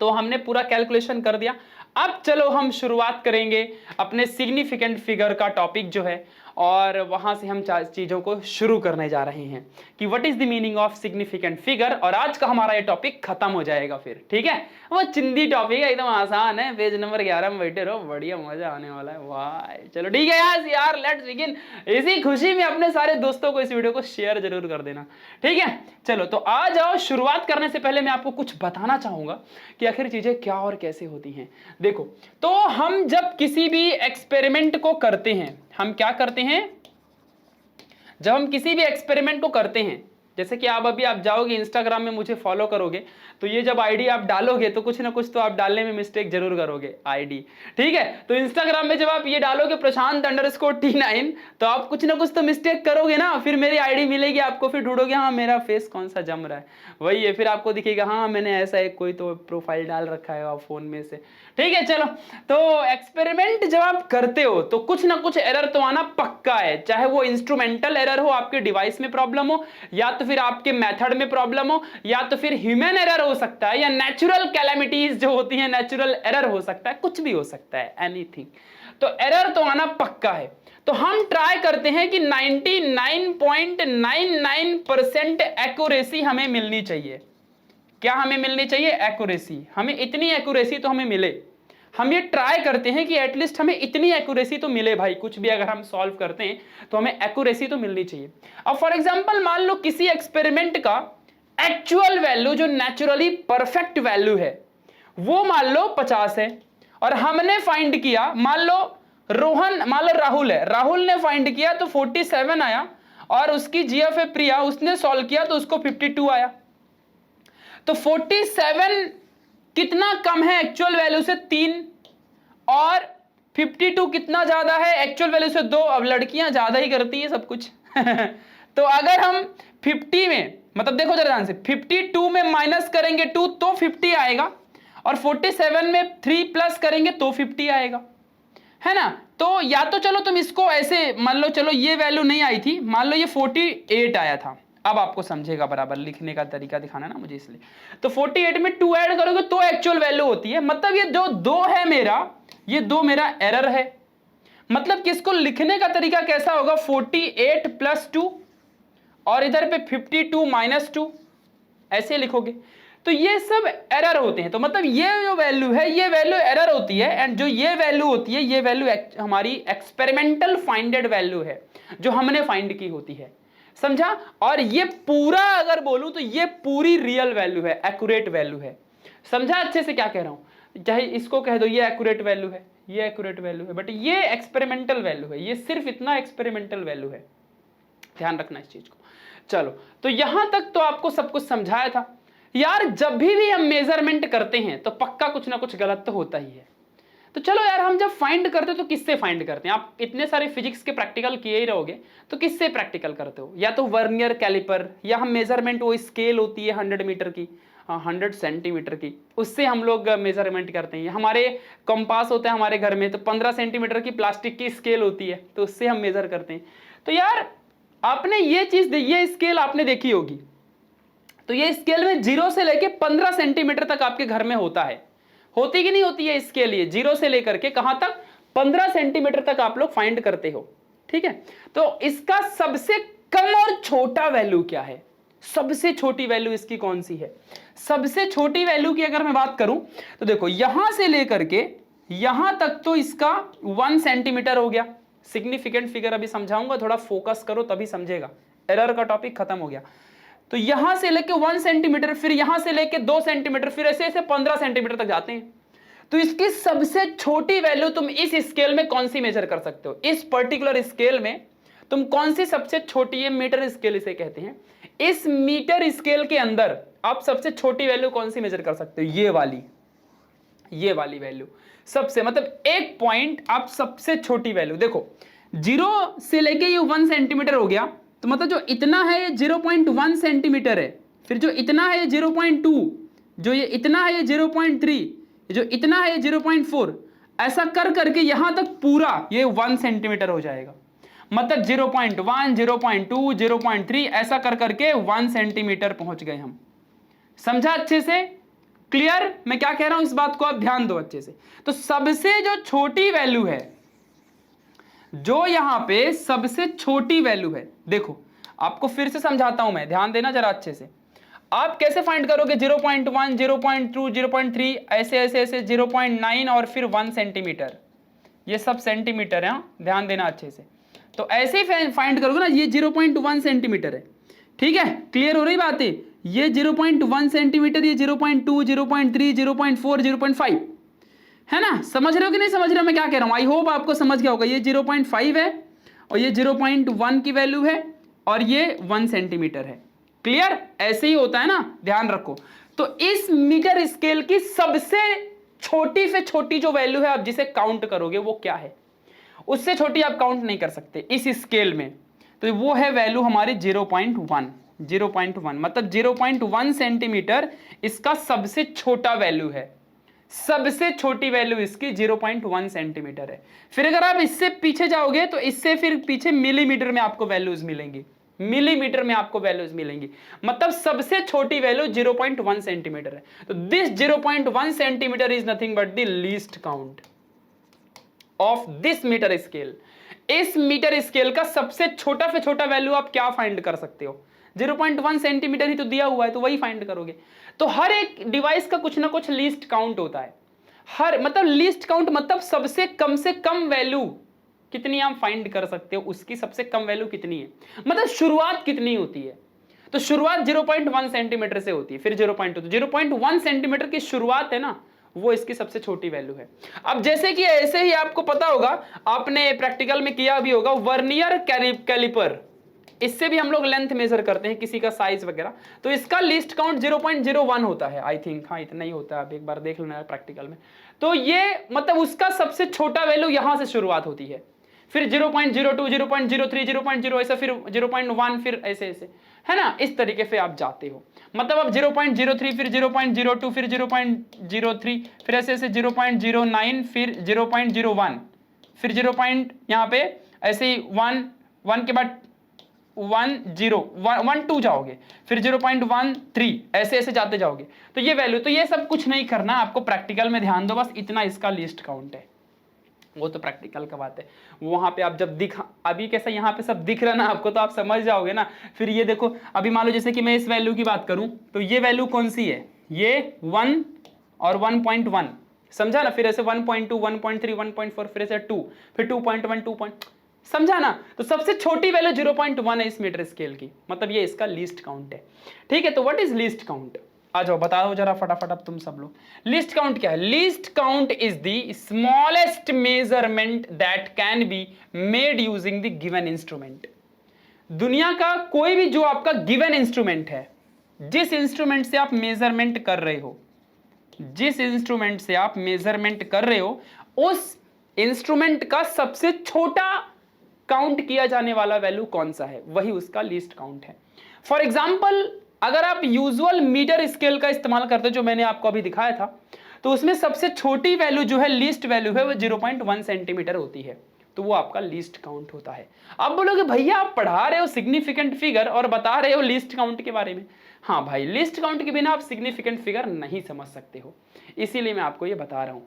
तो हमने पूरा कैलकुलेशन कर दिया। अब चलो हम शुरुआत करेंगे अपने सिग्निफिकेंट फिगर का टॉपिक जो है, और वहां से हम चीजों को शुरू करने जा रहे हैं कि what is the meaning of significant figure. और आज का हमारा ये टॉपिक खत्म हो जाएगा फिर। ठीक है, वो चिंदी टॉपिक है, एकदम आसान है, पेज नंबर 11 में बैठे रहो, बढ़िया मजा आने वाला है। वाह, चलो ठीक है यार, लेट्स बिगिन। इसी खुशी में अपने सारे दोस्तों को इस वीडियो को शेयर जरूर कर देना। ठीक है, चलो तो आ जाओ। शुरुआत करने से पहले मैं आपको कुछ बताना चाहूंगा कि आखिर चीजें क्या और कैसे होती हैं। देखो, तो हम जब किसी भी एक्सपेरिमेंट को करते हैं, हम क्या करते हैं, जब हम किसी भी एक्सपेरिमेंट को करते हैं, जैसे कि आप अभी आप जाओगे इंस्टाग्राम में मुझे फॉलो करोगे, तो ये जब आईडी आप डालोगे तो कुछ ना कुछ तो आप डालने में मिस्टेक जरूर करोगे आईडी। ठीक है, तो इंस्टाग्राम में जब आप ये डालोगे प्रशांत_T9, तो आप कुछ ना कुछ तो मिस्टेक करोगे ना, फिर मेरी आईडी मिलेगी आपको, फिर ढूंढोगे हाँ मेरा फेस कौन सा जम रहा है, वही है, फिर आपको दिखेगा हाँ मैंने ऐसा एक कोई तो प्रोफाइल डाल रखा है फोन में से। ठीक है, चलो तो एक्सपेरिमेंट जब आप करते हो तो कुछ ना कुछ एरर तो आना पक्का है, चाहे वो इंस्ट्रूमेंटल एरर हो, आपके डिवाइस में प्रॉब्लम हो, या तो फिर आपके मेथड में प्रॉब्लम हो, या तो फिर ह्यूमन एरर हो सकता है, या नेचुरल कैलेमिटीज जो होती है नेचुरल एरर हो सकता है, कुछ भी हो सकता है, एनीथिंग। तो एरर तो आना पक्का है। तो हम ट्राई करते हैं कि 99.99% एक्यूरेसी हमें मिलनी चाहिए। क्या हमें मिलनी चाहिए? एक्यूरेसी। हमें इतनी एक्यूरेसी तो हमें मिले। हम ये ट्राई करते हैं कि एटलीस्ट हमें इतनी एक्यूरेसी तो मिले भाई, कुछ भी अगर हम सॉल्व करते हैं तो हमें एक्यूरेसी तो मिलनी चाहिए। अब फॉर एग्जांपल मान लो किसी एक्सपेरिमेंट का एक्चुअल वैल्यू जो नेचुरली परफेक्ट वैल्यू है वो मान लो 50 है, और हमने फाइंड किया, मान लो राहुल है, राहुल ने फाइंड किया तो 47 आया, और उसकी जीएफ है प्रिया, उसने सॉल्व किया तो उसको 52 आया। तो 47 कितना कम है एक्चुअल वैल्यू से 3, और 52 कितना ज्यादा है एक्चुअल वैल्यू से 2। अब लड़कियां ज्यादा ही करती है सब कुछ तो अगर हम 50 में, मतलब देखो जरा ध्यान से, 52 में माइनस करेंगे 2 तो 50 आएगा, और 47 में 3 प्लस करेंगे तो 50 आएगा, है ना। तो या तो चलो तुम इसको ऐसे मान लो, चलो ये वैल्यू नहीं आई थी, मान लो ये 48 आया था। अब आपको समझेगा बराबर, लिखने का तरीका दिखाना ना मुझे इसलिए। तो 48 में 2 ऐड करोगे तो एक्चुअल वैल्यू होती है, मतलब ये जो 2 है मेरा, ये 2 मेरा एरर है। मतलब कि इसको लिखने का तरीका कैसा होगा, 48 प्लस 2 और इधर पे 52 माइनस 2, ऐसे लिखोगे। तो ये सब एरर होते हैं। तो मतलब ये जो वैल्यू है, ये वैल्यू एरर होती है, एंड जो ये वैल्यू होती है, ये वैल्यू हमारी एक्सपेरिमेंटल फाइंडेड वैल्यू है, जो हमने फाइंड की होती है, समझा। और ये पूरा अगर बोलूं तो ये पूरी रियल वैल्यू है, एक्यूरेट वैल्यू है, समझा अच्छे से क्या कह रहा हूं। चाहे इसको कह दो ये एक्यूरेट वैल्यू है, ये एक्यूरेट वैल्यू है, बट ये एक्सपेरिमेंटल वैल्यू है, ये सिर्फ इतना एक्सपेरिमेंटल वैल्यू है, ध्यान रखना इस चीज को। चलो, तो यहां तक तो आपको सब कुछ समझाया था यार। जब भी हम मेजरमेंट करते हैं तो पक्का कुछ ना कुछ गलत तो होता ही है। तो चलो यार, हम जब फाइंड करते हो तो किससे फाइंड करते हैं। आप इतने सारे फिजिक्स के प्रैक्टिकल किए ही रहोगे, तो किससे प्रैक्टिकल करते हो, या तो वर्नियर कैलिपर, या हम मेजरमेंट, वो स्केल होती है 100 मीटर की, 100 सेंटीमीटर की, उससे हम लोग मेजरमेंट करते हैं। हमारे कंपास होता है हमारे घर में, तो 15 सेंटीमीटर की प्लास्टिक की स्केल होती है, तो उससे हम मेजर करते हैं। तो यार आपने ये चीज, ये स्केल आपने देखी होगी, तो ये स्केल में 0 से लेके 15 सेंटीमीटर तक आपके घर में होता है, होती कि नहीं होती है स्केल। ये 0 से लेकर के कहां तक, 15 सेंटीमीटर तक आप लोग फाइंड करते हो, ठीक है। तो इसका सबसे कम और छोटा वैल्यू क्या है, सबसे छोटी वैल्यू इसकी कौन सी है। सबसे छोटी वैल्यू की अगर मैं बात करूं तो देखो, यहां से लेकर के यहां तक तो इसका 1 सेंटीमीटर हो गया। सिग्निफिकेंट फिगर अभी समझाऊंगा, थोड़ा फोकस करो तभी समझेगा। एरर का टॉपिक खत्म हो गया। तो यहां से लेके 1 सेंटीमीटर, फिर यहां से लेके 2 सेंटीमीटर, फिर ऐसे ऐसे 15 सेंटीमीटर तक जाते हैं। तो इसकी सबसे छोटी वैल्यू तुम इस स्केल में कौन सी मेजर कर सकते हो, इस पर्टिकुलर स्केल में तुम कौन सी सबसे छोटी, ये मीटर स्केल इसे कहते हैं, इस मीटर स्केल के अंदर आप सबसे छोटी वैल्यू कौन सी मेजर कर सकते हो, ये वाली वैल्यू सबसे, मतलब एक पॉइंट आप सबसे छोटी वैल्यू देखो। 0 से लेके ये 1 सेंटीमीटर हो गया, तो मतलब जो इतना है ये 0.1 सेंटीमीटर है, फिर जो इतना है ये 0.2, जो ये इतना है ये 0.3, जो इतना है ये 0.4, ऐसा कर करके यहां तक पूरा ये 1 सेंटीमीटर हो जाएगा। मतलब 0.1, 0.2, 0.3 ऐसा कर करके 1 सेंटीमीटर पहुंच गए हम। समझा अच्छे से, क्लियर मैं क्या कह रहा हूं, इस बात को आप ध्यान दो अच्छे से। तो सबसे जो छोटी वैल्यू है, जो यहां पे सबसे छोटी वैल्यू है, देखो आपको फिर से समझाता हूं मैं, ध्यान देना जरा अच्छे से। आप कैसे फाइंड करोगे, 0.1, 0.2, 0.3 ऐसे ऐसे ऐसे 0.9 और फिर 1 सेंटीमीटर, ये सब सेंटीमीटर है, ध्यान देना अच्छे से। तो ऐसे ही फाइंड करोगे ना, ये 0.1 सेंटीमीटर है, ठीक है, क्लियर हो रही बात है। ये 0.1 सेंटीमीटर, ये 0.2, 0.3, 0.4, 0.5 है ना। समझ रहे हो कि नहीं समझ रहे हो मैं क्या कह रहा हूं, आई होप आपको समझ गया होगा। ये 0.5 है और ये 0.1 की वैल्यू है और ये 1 सेंटीमीटर है, क्लियर। ऐसे ही होता है ना, ध्यान रखो। तो इस मीटर स्केल की सबसे छोटी से छोटी जो वैल्यू है, आप जिसे काउंट करोगे वो क्या है, उससे छोटी आप काउंट नहीं कर सकते इस स्केल में। तो वो है वैल्यू हमारी 0.1, 0.1 मतलब 0.1 सेंटीमीटर इसका सबसे छोटा वैल्यू है। सबसे छोटी वैल्यू इसकी 0.1 सेंटीमीटर है। फिर अगर आप इससे पीछे जाओगे तो इससे फिर पीछे मिलीमीटर में आपको वैल्यूज मिलेंगी, मिलीमीटर में आपको वैल्यूज मिलेंगी। मतलब सबसे छोटी वैल्यू 0.1 सेंटीमीटर है। तो this 0.1 centimetre is nothing but the least count of this metre scale. इस मीटर स्केल का सबसे छोटा से छोटा वैल्यू आप क्या फाइंड कर सकते हो, 0.1 सेंटीमीटर ही तो दिया हुआ है, तो वही फाइंड करोगे। तो हर एक डिवाइस का कुछ ना कुछ लीस्ट काउंट होता है। हर मतलब लीस्ट काउंट मतलब सबसे कम वैल्यू कितनी आप फाइंड कर सकते हो, उसकी सबसे कम वैल्यू कितनी है, मतलब शुरुआत कितनी होती है। तो शुरुआत 0.1 सेंटीमीटर से होती है, फिर 0.2, तो 0.1 सेंटीमीटर की शुरुआत है ना, वो इसकी सबसे छोटी वैल्यू है। अब जैसे कि ऐसे ही आपको पता होगा, आपने प्रैक्टिकल में किया भी होगा, वर्नियर कैलिपर, इससे भी हम लोग लेंथ मेजर करते हैं किसी का साइज वगैरह, तो इसका लीस्ट काउंट 0.01 होता है आई थिंक, हाँ इतना ही होता है, आप एक बार देख लेना प्रैक्टिकल में। तो ये मतलब उसका सबसे छोटा वैल्यू यहां से शुरुआत होती है, फिर 0.02, 0.03, 0.0 ऐसा, फिर 0.1, फिर ऐसे ऐसे, है ना, इस तरीके से आप जाते हो। मतलब अब 0.03, फिर 0.02, फिर 0.03, फिर ऐसे ऐसे 0.09, फिर 0.01, फिर 0. यहाँ पे ऐसे ही 1 के बाद 1 जाओगे, फिर 0.13, ऐसे ऐसे जाते जाओगे। तो ये वैल्यू, तो ये सब कुछ नहीं करना आपको, प्रैक्टिकल में ध्यान दो बस, इतना इसका लीस्ट काउंट है। वो तो प्रैक्टिकल का बात है, वहां पे आप जब अभी कैसा यहाँ पे सब दिख रहा ना आपको, तो आप समझ जाओगे ना। फिर ये देखो, अभी मान लो जैसे कि मैं इस वैल्यू की बात करूं, तो ये वैल्यू कौन सी है, ये 1 और 1.1, समझा ना, फिर ऐसे 1.2, 1.3, 1.4, फिर ऐसे 2, फिर 2.1, 2. समझा ना। तो सबसे छोटी वैल्यू 0.1 है इस मीटर स्केल की, मतलब ये इसका लीस्ट काउंट है। ठीक है, तो व्हाट इज लीस्ट काउंट, आ जाओ बताओ जरा फटाफट अब तुम सब लोग, लीस्ट काउंट क्या है। Least count is the smallest measurement that can be made using the given instrument. दुनिया का कोई भी जो आपका गिवन इंस्ट्रूमेंट है, जिस इंस्ट्रूमेंट से आप मेजरमेंट कर रहे हो, जिस इंस्ट्रूमेंट से आप मेजरमेंट कर रहे हो, उस इंस्ट्रूमेंट का सबसे छोटा काउंट किया जाने वाला वैल्यू कौन सा है, वही उसका लीस्ट काउंट है। फॉर एग्जाम्पल, अगर आप यूजुअल मीटर स्केल का इस्तेमाल करते जो मैंने आपको अभी दिखाया था, तो उसमें सबसे छोटी वैल्यू जो है, लीस्ट वैल्यू है, वो 0.1 सेंटीमीटर होती है, तो वो आपका लीस्ट काउंट होता है। अब बोलोगे भैया आप पढ़ा रहे हो सिग्निफिकेंट फिगर और बता रहे हो लीस्ट काउंट के बारे में। हाँ भाई, लीस्ट काउंट के बिना आप सिग्निफिकेंट फिगर नहीं समझ सकते हो, इसीलिए मैं आपको ये बता रहा हूं।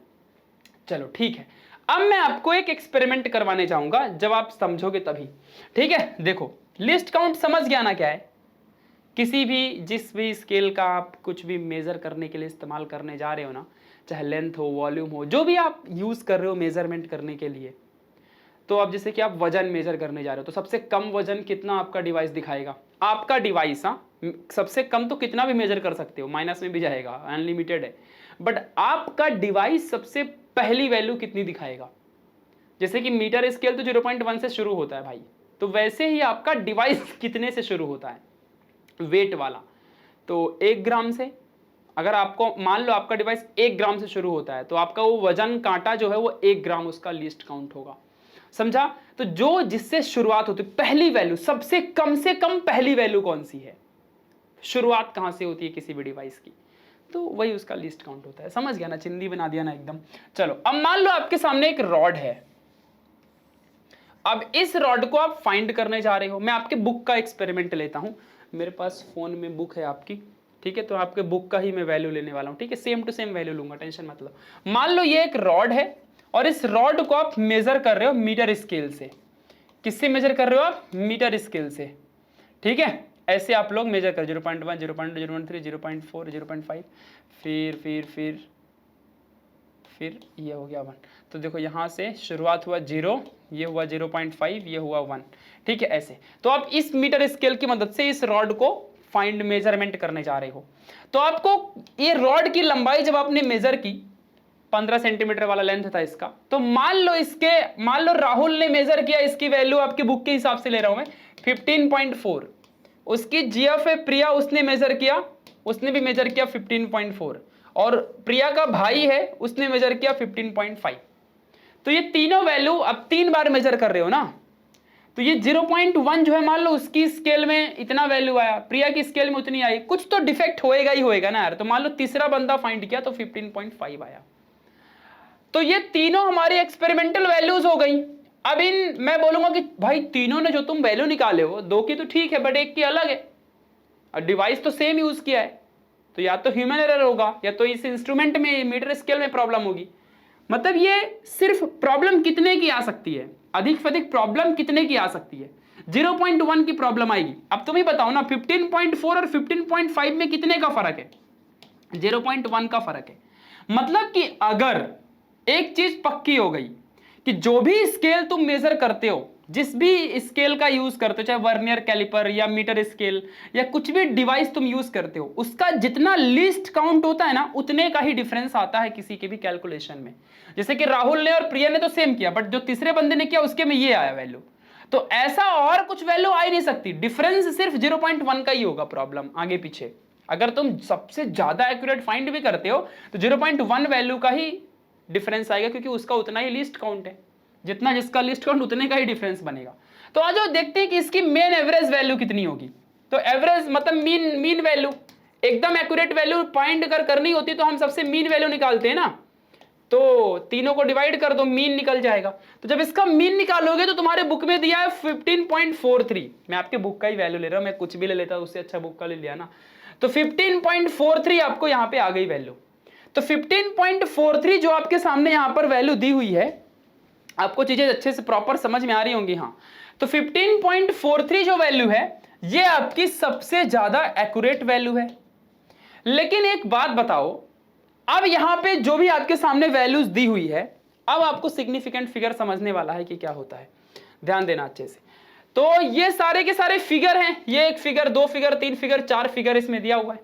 चलो ठीक है, अब मैं आपको एक एक्सपेरिमेंट करवाने जाऊंगा, जब आप समझोगे तभी। ठीक है, देखो लिस्ट काउंट समझ गया ना क्या है। किसी भी, जिस भी स्केल का आप कुछ भी मेजर करने के लिए इस्तेमाल करने जा रहे हो ना, चाहे लेंथ हो, वॉल्यूम हो, जो भी आप यूज कर रहे हो मेजरमेंट करने के लिए, तो अब जैसे कि आप वजन मेजर करने जा रहे हो, तो सबसे कम वजन कितना आपका डिवाइस दिखाएगा, आपका डिवाइस, हाँ सबसे कम तो कितना भी मेजर कर सकते हो, माइनस में भी जाएगा, अनलिमिटेड है, बट आपका डिवाइस सबसे पहली वैल्यू कितनी दिखाएगा। जैसे कि मीटर स्केल तो 0.1 से शुरू होता है भाई, तो वैसे ही आपका डिवाइस कितने से शुरू होता है, वेट वाला, तो 1 ग्राम से। अगर आपको मान लो आपका डिवाइस 1 ग्राम से शुरू होता है, तो आपका वो वजन कांटा जो है वो 1 ग्राम उसका लीस्ट काउंट होगा, समझा। तो जो जिससे शुरुआत होती है, पहली वैल्यू, सबसे कम से कम पहली वैल्यू कौन सी है, शुरुआत कहां से होती है किसी भी डिवाइस की, तो वही उसका लीस्ट काउंट होता है। समझ गया ना, चिंदी बना दिया ना एकदम। चलो अब मान लो आपके सामने एक रॉड है, अब इस रॉड को आप फाइंड करने जा रहे हो। मैं आपके बुक का एक्सपेरिमेंट लेता हूं, मेरे पास फोन में बुक है आपकी, ठीक है, तो आपके बुक का ही मैं वैल्यू लेने वाला हूं, ठीक है, सेम टू सेम वैल्यू लूंगा, टेंशन मत लो। मान लो ये एक रॉड है और इस रॉड को आप मेजर कर रहे हो मीटर स्केल से। किससे मेजर कर रहे हो आप, मीटर स्केल से, ठीक है। ऐसे आप लोग मेजर कर 0.1, 0.2, 0.3, 0.4, 0.5, फिर ये हो गया 1। तो देखो यहाँ से शुरुआत हुआ 0, ये हुआ 0.5, ये हुआ 1, ठीक है, ऐसे। तो आप इस मीटर स्केल की मदद से इस रॉड को फाइंड मेजरमेंट करने जा रहे हो। तो आपको ये रॉड की लंबाई जब आपने मेजर की, 15 सेंटीमीटर वाला लेंथ था इसका, तो मान लो राहुल ने मेजर किया, इसकी वैल्यू आपकी बुक के हिसाब से ले रहा हूं मैं, 15.4। उसकी जीएफ है प्रिया, उसने मेजर किया, उसने भी मेजर किया 15.4, और प्रिया का भाई है उसने मेजर किया 15.5। तो ये तीनों वैल्यू अब 3 बार मेजर कर रहे हो ना, तो ये 0.1 जो है, मान लो उसकी स्केल में इतना वैल्यू आया, प्रिया की स्केल में उतनी आई, कुछ तो डिफेक्ट होएगा ही होएगा ना यार। तो मान लो तीसरा बंदा फाइंड किया तो 15.5 आया। तो ये तीनों हमारी एक्सपेरिमेंटल वैल्यूज हो गई। अब मैं बोलूंगा कि भाई तीनों ने जो तुम वैल्यू निकाले हो, 2 की तो ठीक है बट 1 की अलग है, और डिवाइस तो सेम यूज किया है, तो या तो ह्यूमन एरर होगा या तो इस इंस्ट्रूमेंट में मीटर स्केल में प्रॉब्लम होगी। मतलब ये सिर्फ प्रॉब्लम कितने की आ सकती है, अधिक से अधिक प्रॉब्लम कितने की आ सकती है, 0.1 की प्रॉब्लम आएगी। अब तुम ही बताओ ना, 15.4 और 15.5 में कितने का फर्क है, 0.1 का फर्क है। मतलब कि अगर एक चीज पक्की हो गई कि जो भी स्केल तुम मेजर करते हो, जिस भी स्केल का यूज करते हो, चाहे वर्नियर कैलिपर या मीटर स्केल या कुछ भी डिवाइस तुम यूज करते हो, उसका जितना लीस्ट काउंट होता है ना, उतने का ही डिफरेंस आता है किसी के भी कैलकुलेशन में। जैसे कि राहुल ने और प्रिया ने तो सेम किया, बट जो तीसरे बंदे ने किया उसके में ये आया वैल्यू। तो ऐसा और कुछ वैल्यू आ ही नहीं सकती, डिफरेंस सिर्फ 0.1 का ही होगा प्रॉब्लम आगे पीछे। अगर तुम सबसे ज्यादा एक्यूरेट फाइंड भी करते हो तो 0.1 वैल्यू का ही डिफरेंस आएगा, क्योंकि उसका उतना ही लीस्ट काउंट है, जितना जिसका लीस्ट काउंट उतने का ही डिफरेंस बनेगा। तो आज देखते हैं कि इसकी मेन एवरेज वैल्यू कितनी होगी। तो एवरेज मतलब मीन वैल्यू, एकदम एक्यूरेट वैल्यू फाइंड करनी होती तो हम सबसे मीन वैल्यू निकालते हैं ना, तो तीनों को डिवाइड कर दो, मीन निकल जाएगा। तो जब इसका मीन निकालोगे तो तुम्हारे बुक में दिया है 15.43, मैं आपके बुक का ही वैल्यू ले रहा हूं, मैं कुछ भी ले लेता उससे अच्छा बुक का ले लिया ना। तो 15.43 आपको यहां पे आ गई वैल्यू। तो 15.43 जो आपके सामने यहां पर वैल्यू दी हुई है, आपको चीजें अच्छे से प्रॉपर समझ में आ रही होंगी। हाँ, तो 15.43 जो वैल्यू है ये आपकी सबसे ज्यादा एक्यूरेट वैल्यू है। लेकिन एक बात बताओ, अब यहां पे जो भी आपके सामने वैल्यूज दी हुई है, अब आपको सिग्निफिकेंट फिगर समझने वाला है कि क्या होता है, ध्यान देना अच्छे से। तो ये सारे के सारे फिगर हैं, ये एक फिगर, दो फिगर, तीन फिगर, चार फिगर इसमें दिया हुआ है,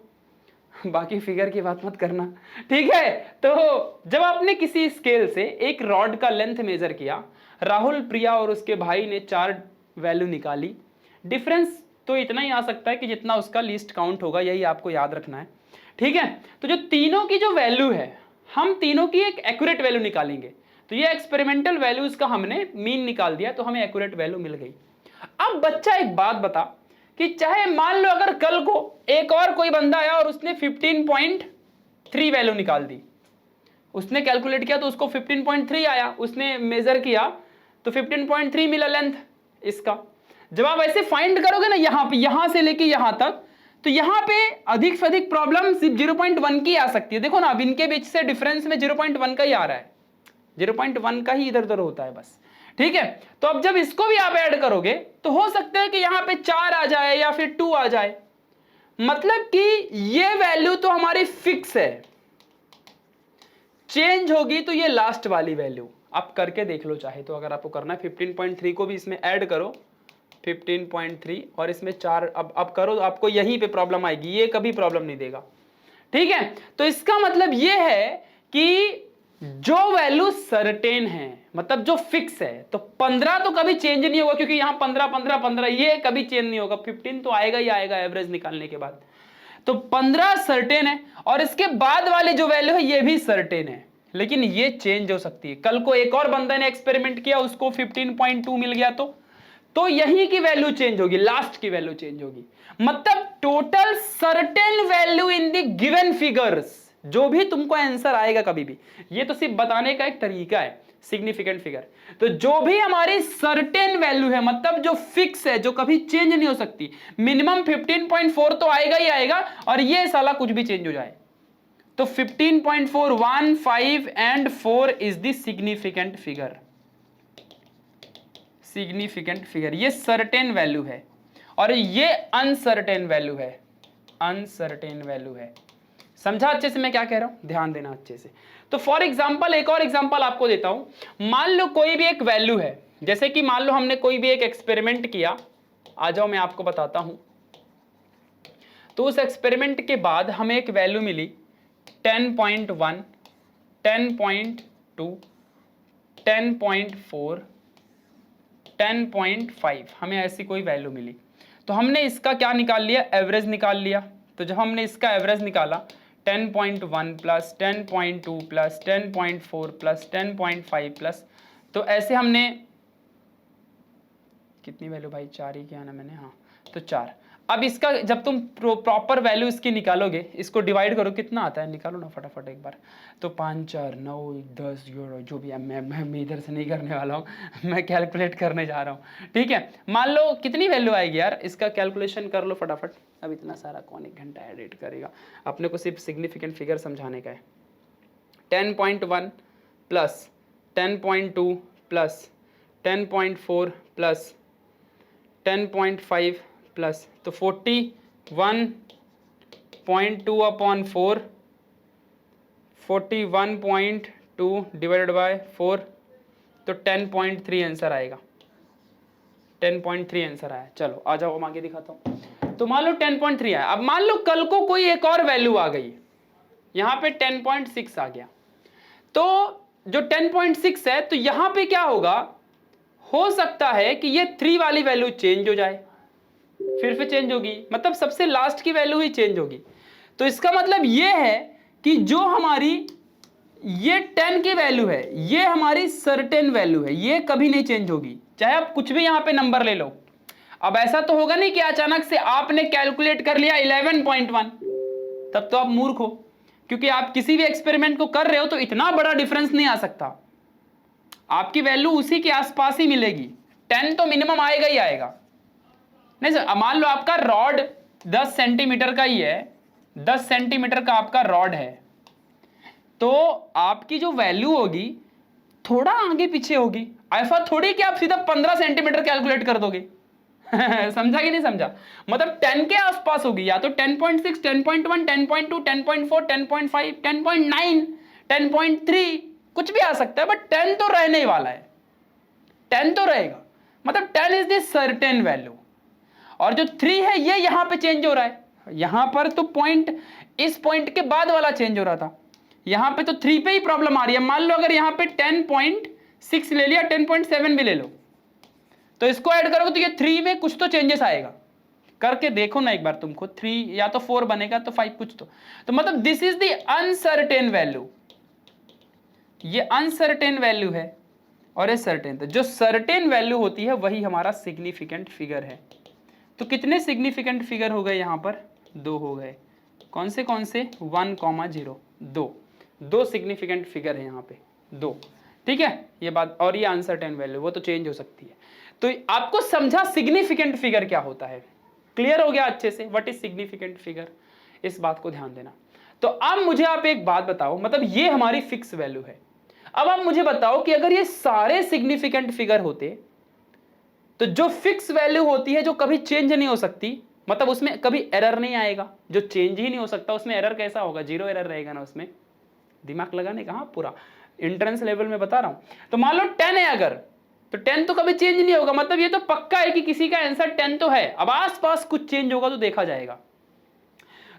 बाकी फिगर की बात मत करना, ठीक है। तो जब आपने किसी स्केल से एक रॉड का लेंथ मेजर किया, राहुल, प्रिया और उसके भाई ने 4 वैल्यू निकाली, डिफरेंस तो इतना ही आ सकता है कि जितना उसका लीस्ट काउंट होगा, यही आपको याद रखना है, ठीक है। तो जो तीनों की जो वैल्यू है, हम तीनों की एक एक्यूरेट वैल्यू निकालेंगे। तो ये एक्सपेरिमेंटल वैल्यूज का हमने मीन निकाल दिया, तो हमें एक्यूरेट वैल्यू मिल गई। अब बच्चा एक बात बता कि चाहे मान लो अगर कल को एक और कोई बंदा आया और उसने 15.3 वैल्यू निकाल दी, उसने कैलकुलेट किया तो उसको 15.3 आया, उसने मेजर किया तो 15.3 मिला लेंथ इसका। जब आप ऐसे फाइंड करोगे ना यहां पे, यहां से लेके यहां तक, तो यहां पे अधिक से अधिक प्रॉब्लम सिर्फ 0.1 की आ सकती है। देखो ना, अब इनके बीच से डिफरेंस में 0.1 का ही आ रहा है, 0.1 का ही इधर उधर होता है बस, ठीक है। तो अब जब इसको भी आप ऐड करोगे तो हो सकता है कि यहां पे 4 आ जाए या फिर 2 आ जाए, मतलब कि ये वैल्यू तो हमारी फिक्स है, चेंज होगी तो ये लास्ट वाली वैल्यू। आप करके देख लो चाहे तो, अगर आपको करना है 15.3 को भी इसमें ऐड करो, 15.3 और इसमें 4 अब करो, आपको यहीं पे प्रॉब्लम आएगी, ये कभी प्रॉब्लम नहीं देगा, ठीक है। तो इसका मतलब ये है कि जो वैल्यू सर्टेन है, मतलब जो फिक्स है, तो 15 तो कभी चेंज नहीं होगा, क्योंकि यहां 15 15 15 ये कभी चेंज नहीं होगा, 15 तो आएगा ही आएगा एवरेज निकालने के बाद। तो 15 सर्टेन है और इसके बाद वाले जो वैल्यू है ये भी सर्टेन है, लेकिन ये चेंज हो सकती है। कल को एक और बंदा ने एक्सपेरिमेंट किया, उसको 15.2 मिल गया, तो यही की वैल्यू चेंज होगी, लास्ट की वैल्यू चेंज होगी। मतलब total certain value in the given figures, जो भी तुमको आंसर आएगा कभी भी, ये तो सिर्फ बताने का एक तरीका है, सिग्निफिकेंट फिगर। तो जो भी हमारी सर्टेन वैल्यू है, मतलब जो फिक्स है, जो कभी चेंज नहीं हो सकती, मिनिमम 15.4 तो आएगा ही आएगा, और ये साला कुछ भी चेंज हो जाए, तो 15.4, 1, 5 and 4 is the significant figure. Significant figure ये सर्टेन वैल्यू है और ये अनसर्टेन वैल्यू है, अनसर्टेन वैल्यू है। समझा अच्छे से मैं क्या कह रहा हूं, ध्यान देना अच्छे से। तो फॉर एग्जांपल, एक और एग्जांपल आपको देता हूं। मान लो कोई भी एक वैल्यू है, जैसे कि मान लो हमने कोई भी एक एक्सपेरिमेंट किया, आ जाओ मैं आपको बताता हूं। तो उस एक्सपेरिमेंट के बाद हमें एक वैल्यू मिली 10.1, 10.2, 10.4, 10.5, हमें ऐसी कोई वैल्यू मिली। तो हमने इसका क्या निकाल लिया, एवरेज निकाल लिया। तो जब हमने इसका एवरेज निकाला 10.1 प्लस 10.2 प्लस 10.4 प्लस 10.5 प्लस, तो ऐसे हमने कितनी वैल्यू भाई, 4 ही किया ना मैंने, हाँ, तो 4। अब इसका जब तुम प्रॉपर वैल्यू इसकी निकालोगे, इसको डिवाइड करो, कितना आता है निकालो ना फटाफट एक बार। तो 5 4 9 10 जो भी है, मैं इधर से नहीं करने वाला हूँ, मैं कैलकुलेट करने जा रहा हूँ, ठीक है। मान लो कितनी वैल्यू आएगी यार, इसका कैलकुलेशन कर लो फटाफट। अब इतना सारा कौन एक घंटा एडिट करेगा, अपने को सिर्फ सिग्निफिकेंट फिगर समझाने का है। 10.1 प्लस 10.2 प्लस 10.4 प्लस 10.5 प्लस, तो 41.2 अपॉन 4, 41.2 डिवाइडेड बाय 4, तो 10.3 आंसर आएगा, 10.3 आंसर आया। चलो आ जाओ, हम आगे दिखाता हूं। तो मान लो 10.3 आया। अब मान लो कल को कोई एक और वैल्यू आ गई, यहां पे 10.6 आ गया, तो जो 10.6 है, तो यहां पे क्या होगा, हो सकता है कि ये 3 वाली वैल्यू चेंज हो जाए, फिर से चेंज होगी, मतलब सबसे लास्ट की वैल्यू ही चेंज होगी। तो इसका मतलब ये है कि जो हमारी ये 10 की वैल्यू है, ये हमारी सर्टेन वैल्यू है, ये कभी नहीं चेंज होगी, चाहे आप कुछ भी यहां पे नंबर ले लो। अब ऐसा तो होगा नहीं कि अचानक से आपने कैलकुलेट कर लिया 11.1, तब तो आप मूर्ख हो, क्योंकि आप किसी भी एक्सपेरिमेंट को कर रहे हो तो इतना बड़ा डिफरेंस नहीं आ सकता, आपकी वैल्यू उसी के आसपास ही मिलेगी, 10 तो मिनिमम आएगा ही आएगा। नहीं सर, मान लो आपका रॉड 10 सेंटीमीटर का ही है, 10 सेंटीमीटर का आपका रॉड है, तो आपकी जो वैल्यू होगी थोड़ा आगे पीछे होगी, ऐसा थोड़ी कि आप सीधा 15 सेंटीमीटर कैलकुलेट कर दोगे समझा कि नहीं समझा, मतलब 10 के आसपास होगी, या तो 10.6, 10.1, 10.2, 10.4, 10.5, 10.9, 10.3, कुछ भी आ सकता है, बट 10 तो रहने ही वाला है, 10 तो रहेगा, मतलब 10 इज द सर्टेन वैल्यू। और जो 3 है ये यहां पे चेंज हो रहा है, यहां पर तो पॉइंट, इस पॉइंट के बाद वाला चेंज हो रहा था, यहां पे तो 3 पे ही प्रॉब्लम आ रही है। मान लो अगर यहां पे 10.6 ले लिया, 10.7 भी ले लो, तो इसको ऐड करोगे तो ये 3 में कुछ तो चेंजेस आएगा, करके देखो ना एक बार तुमको, 3 या तो 4 बनेगा तो 5 कुछ तो मतलब this is the uncertain value, ये अनसर्टेन वैल्यू है और ये सर्टेन। तो जो सर्टेन वैल्यू होती है वही हमारा सिग्निफिकेंट फिगर है। तो कितने सिग्निफिकेंट फिगर हो गए यहाँ पर, 2 हो गए, कौन से 1,0, 2 सिग्निफिकेंट फिगर है यहाँ पे, 2, ठीक है ये बात। और ये अनसर्टेन वैल्यू वो तो चेंज हो सकती है। तो आपको समझा सिग्निफिकेंट फिगर क्या होता है, क्लियर हो गया अच्छे से, व्हाट इज सिग्निफिकेंट फिगर, इस बात को ध्यान देना। तो अब मुझे आप एक बात बताओ, मतलब ये हमारी फिक्स वैल्यू है, अब आप मुझे बताओ कि अगर ये सारे सिग्निफिकेंट फिगर होते तो जो फिक्स वैल्यू होती है, जो कभी चेंज नहीं हो सकती, मतलब उसमें कभी एरर नहीं आएगा, जो चेंज ही नहीं हो सकता उसमें एरर कैसा होगा, 0 एरर रहेगा ना उसमें, दिमाग लगाने का, हाँ पूरा एंट्रेंस लेवल में बता रहा हूं। तो मान लो 10 है अगर, तो 10 तो कभी चेंज नहीं होगा, मतलब ये तो पक्का है कि किसी का आंसर 10 तो है, अब आसपास कुछ चेंज होगा तो देखा जाएगा।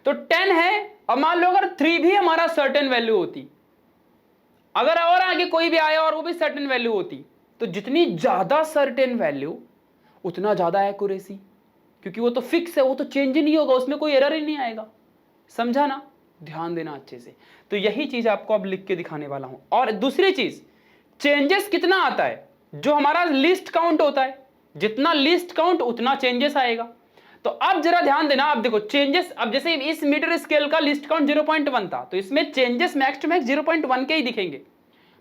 तो 10 है, अब मान लो अगर 3 भी हमारा सर्टेन वैल्यू होती, अगर और आगे कोई भी आया और वो भी सर्टेन वैल्यू होती, तो जितनी ज्यादा सर्टेन वैल्यू उतना ज्यादा एक्यूरेसी, क्योंकि वो तो फिक्स है, वो तो चेंज ही नहीं होगा, उसमें कोई एरर ही नहीं आएगा, समझा ना, ध्यान देना अच्छे से। तो यही चीज आपको अब लिख के दिखाने वाला हूं। और दूसरी चीज, चेंजेस कितना आता है, जो हमारा लिस्ट काउंट होता है, जितना लिस्ट काउंट उतना चेंजेस आएगा। तो अब जरा ध्यान देना, आप देखो चेंजेस, अब जैसे इस मीटर स्केल का लिस्ट काउंट 0.1 था, तो इसमें चेंजेस मैक्स टू मैक्स 0.1 के ही दिखेंगे,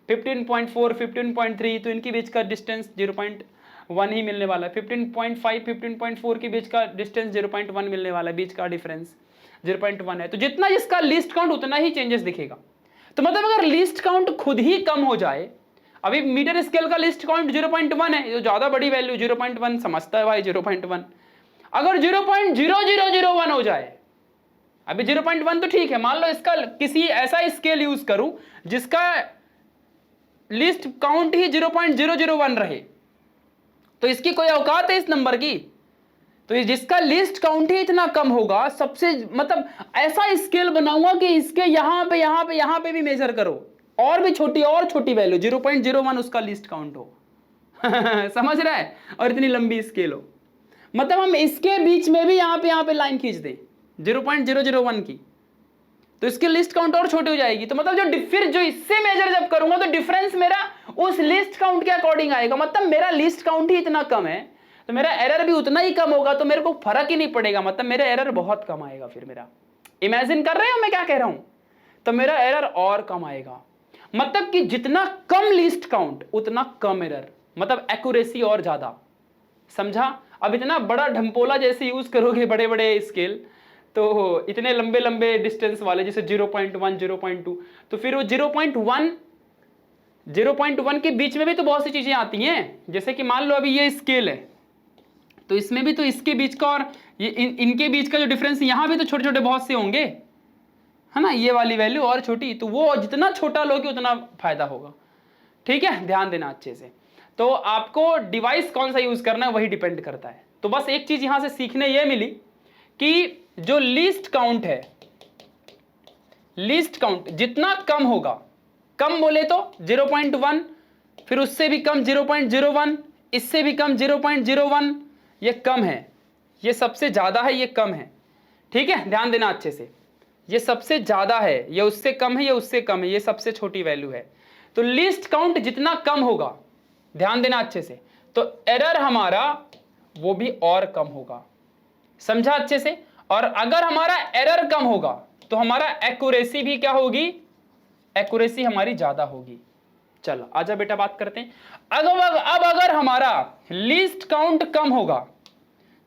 15.4, 15.3, तो इनके बीच का डिस्टेंस 0.1 ही मिलने वाला है, 15.5, 15.4 के बीच का डिस्टेंस 0.1 मिलने वाला है, बीच का डिफरेंस 0.1 है। तो जितना जिसका लिस्ट काउंट उतना ही चेंजेस दिखेगा। तो मतलब अगर लिस्ट काउंट खुद ही कम हो जाए, अभी मीटर स्केल का लिस्ट काउंट 0.1 है, जो ज्यादा बड़ी वैल्यू 0.1 समझता है भाई 0.1, अगर 0.0001 हो जाए, अभी 0.1 तो ठीक है, मान लो इसका किसी ऐसा स्केल यूज करूं जिसका लिस्ट काउंट ही 0.001 रहे, तो इसकी कोई औकात है इस नंबर की? तो जिसका लिस्ट काउंट ही इतना कम होगा, सबसे मतलब ऐसा स्केल बनाऊंगा कि इसके यहां पे भी मेजर करो, और भी छोटी वैल्यू 0.01 उसका लिस्ट काउंट हो समझ रहा है, और इतनी लंबी स्केल हो, मतलब हम इसके बीच में भी यहां पे लाइन खींच दें 0.001 की, तो इसकी लिस्ट काउंट और छोटी हो जाएगी। तो मतलब फिर जो इससे मेजर जब करूंगा तो डिफरेंस मेरा उस लिस्ट काउंट के अकॉर्डिंग आएगा, मतलब मेरा लिस्ट काउंट ही इतना कम है तो मेरा एरर भी उतना ही कम होगा, तो मेरे को फर्क ही नहीं पड़ेगा, मतलब मेरा एरर बहुत कम आएगा। फिर मेरा इमेजिन कर रहे हो मैं क्या कह रहा हूं, तो मेरा एरर और कम आएगा, मतलब कि जितना कम लिस्ट काउंट उतना कम एरर, मतलब एक्यूरेसी और ज्यादा, समझा? अब इतना बड़ा ढम्पोला जैसे यूज करोगे, बड़े बड़े स्केल, तो इतने लंबे लंबे डिस्टेंस वाले जैसे 0.1, 0.2, तो फिर वो 0.1 के बीच में भी तो बहुत सी चीजें आती हैं, जैसे कि मान लो अभी ये स्केल है, तो इसमें भी तो इसके बीच का और ये इनके बीच का जो डिफरेंस, यहां भी तो छोटे छोटे बहुत से होंगे, है ना, ये वाली वैल्यू और छोटी, तो वो जितना छोटा लोगे उतना फायदा होगा, ठीक है, ध्यान देना अच्छे से। तो आपको डिवाइस कौन सा यूज करना है वही डिपेंड करता है। तो बस एक चीज यहां से सीखने ये मिली कि जो लिस्ट काउंट है, लिस्ट काउंट जितना कम होगा, कम बोले तो 0.1, फिर उससे भी कम 0.01, इससे भी कम 0.01, ये कम है, ये सबसे ज़्यादा है, ये कम है। ठीक है, ध्यान देना अच्छे से, ये सबसे ज़्यादा है, ये उससे कम है, ये उससे कम है, ये सबसे छोटी वैल्यू है। तो लीस्ट काउंट जितना कम होगा, ध्यान देना अच्छे से, तो एरर हमारा वो भी और कम होगा। समझा अच्छे से? और अगर हमारा एरर कम होगा तो हमारा एक्यूरेसी भी क्या होगी? एक्यूरेसी हमारी ज़्यादा होगी। चलो आजा बेटा बात करते हैं। अब अगर हमारा लीस्ट काउंट कम होगा,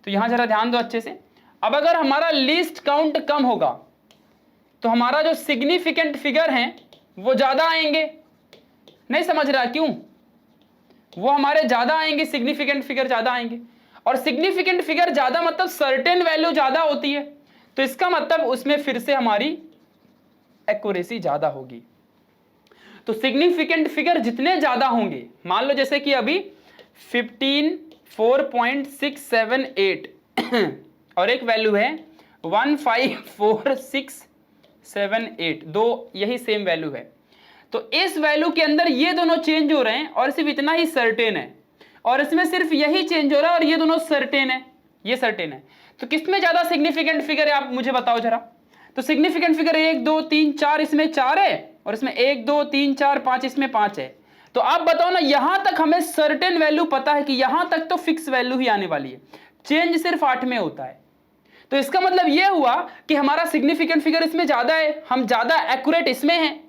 तो यहां जरा ध्यान दो अच्छे से। अब अगर हमारा लीस्ट काउंट कम होगा तो हमारा जो सिग्निफिकेंट फिगर हैं वो ज्यादा आएंगे। नहीं समझ रहा क्यों? वो हमारे ज्यादा आएंगे, सिग्निफिकेंट फिगर ज्यादा आएंगे। और सिग्निफिकेंट फिगर ज्यादा मतलब सर्टेन वैल्यू ज्यादा होती है, तो इसका मतलब उसमें फिर से हमारी एक्यूरेसी ज्यादा होगी। तो सिग्निफिकेंट फिगर जितने ज्यादा होंगे, मान लो जैसे कि अभी 15.4.678 और एक वैल्यू है 154678, दो यही सेम वैल्यू है। तो इस वैल्यू के अंदर ये दोनों चेंज हो रहे हैं और सिर्फ इतना ही सर्टेन है, और इसमें सिर्फ यही चेंज हो रहा है और ये दोनों सर्टेन है, ये सर्टेन है। तो किसमें ज्यादा सिग्निफिकेंट फिगर है आप मुझे बताओ जरा। तो सिग्निफिकेंट फिगर 1 2 3 4, इसमें 4 है, और इसमें 1 2 3 4 5, इसमें 5 है। तो आप बताओ ना, यहां तक हमें सर्टेन वैल्यू पता है कि यहां तक तो फिक्स वैल्यू ही आने वाली है, चेंज सिर्फ 8 में होता है। तो इसका मतलब यह हुआ कि हमारा सिग्निफिकेंट फिगर इसमें ज्यादा है, हम ज्यादा एक्यूरेट इसमें हैं,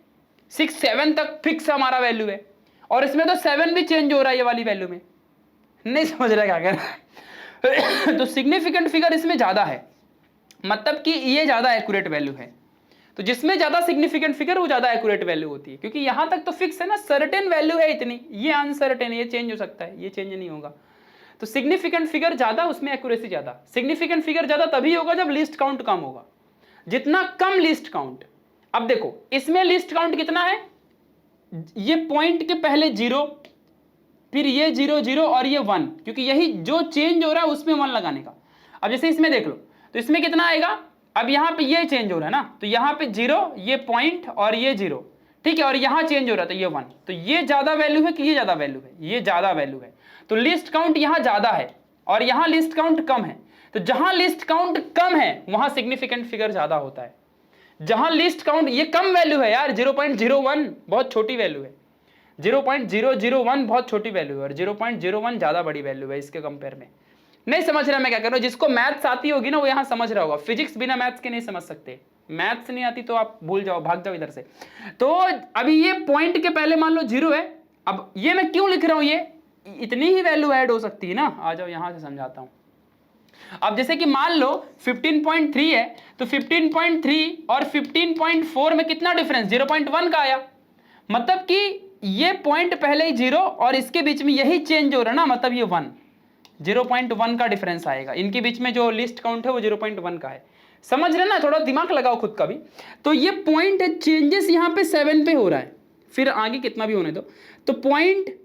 6 7 तक फिक्स हमारा वैल्यू है, और इसमें तो 7 भी चेंज हो रहा है ये वाली वैल्यू में। नहीं समझ रहा क्या कहना है? तो सिग्निफिकेंट फिगर इसमें ज्यादा है, मतलब कि ये ज्यादा एक्यूरेट वैल्यू है। तो जिसमें ज्यादा सिग्निफिकेंट फिगर वो ज्यादा एक्यूरेट वैल्यू होती है, क्योंकि यहां तक तो फिक्स है ना, सर्टेन वैल्यू है इतनी, ये अनसर्टेन है, ये चेंज हो सकता है, ये चेंज नहीं होगा। तो सिग्निफिकेंट फिगर ज्यादा, उसमें एक्यूरेसी ज्यादा। सिग्निफिकेंट फिगर ज्यादा तभी होगा जब लिस्ट काउंट कम होगा। जितना कम लिस्ट काउंट, अब देखो इसमें लिस्ट काउंट कितना है, ये पॉइंट के पहले 0, फिर ये 0 0 और ये 1, क्योंकि यही जो चेंज हो रहा है उसमें 1 लगाने का। अब जैसे इसमें देख लो, तो इसमें कितना आएगा, अब यहां पे ये चेंज हो रहा है ना, तो यहां पे 0, ये पॉइंट और ये 0, ठीक है, और यहां चेंज हो रहा है तो ये 1। तो ये ज्यादा वैल्यू है कि ये ज्यादा वैल्यू है? ये ज्यादा वैल्यू है। तो लिस्ट काउंट यहां ज्यादा है और यहां लिस्ट काउंट कम है। तो जहां लिस्ट काउंट कम है वहां सिग्निफिकेंट फिगर ज्यादा होता है। जहां लिस्ट काउंट, ये कम वैल्यू है यार, 0.01 बहुत छोटी वैल्यू है, 0.001 बहुत छोटी वैल्यू है, और 0.01 ज्यादा बड़ी वैल्यू है इसके कंपेयर में। नहीं समझ रहा मैं क्या कर रहा हूं? जिसको मैथ्स आती होगी ना वो यहां समझ रहा होगा, फिजिक्स बिना मैथ्स के नहीं समझ सकते। मैथ्स नहीं आती तो आप भूल जाओ, भाग जाओ इधर से। तो अभी ये पॉइंट के पहले मान लो 0 है, अब ये मैं क्यों लिख रहा हूं, ये इतनी ही वैल्यू ऐड हो सकती है ना। आ जाओ यहां से समझाता हूं। अब जैसे कि मान लो 15.3 है, तो 15.3 और 15.4 में कितना डिफरेंस, 0.1 का आया। मतलब कि ये पॉइंट पहले ही 0 और इसके बीच में यही चेंज हो रहा है ना, मतलब ये 1, 0.1 का डिफरेंस आएगा। इनके बीच में जो लिस्ट काउंट है वो 0.1 का है। समझ रहे ना? थोड़ा दिमाग लगाओ खुद का भी। तो ये पॉइंट चेंजेस यहाँ पे 7 पे हो रहा है, फिर आगे कितना भी होने दो। तो पॉइंट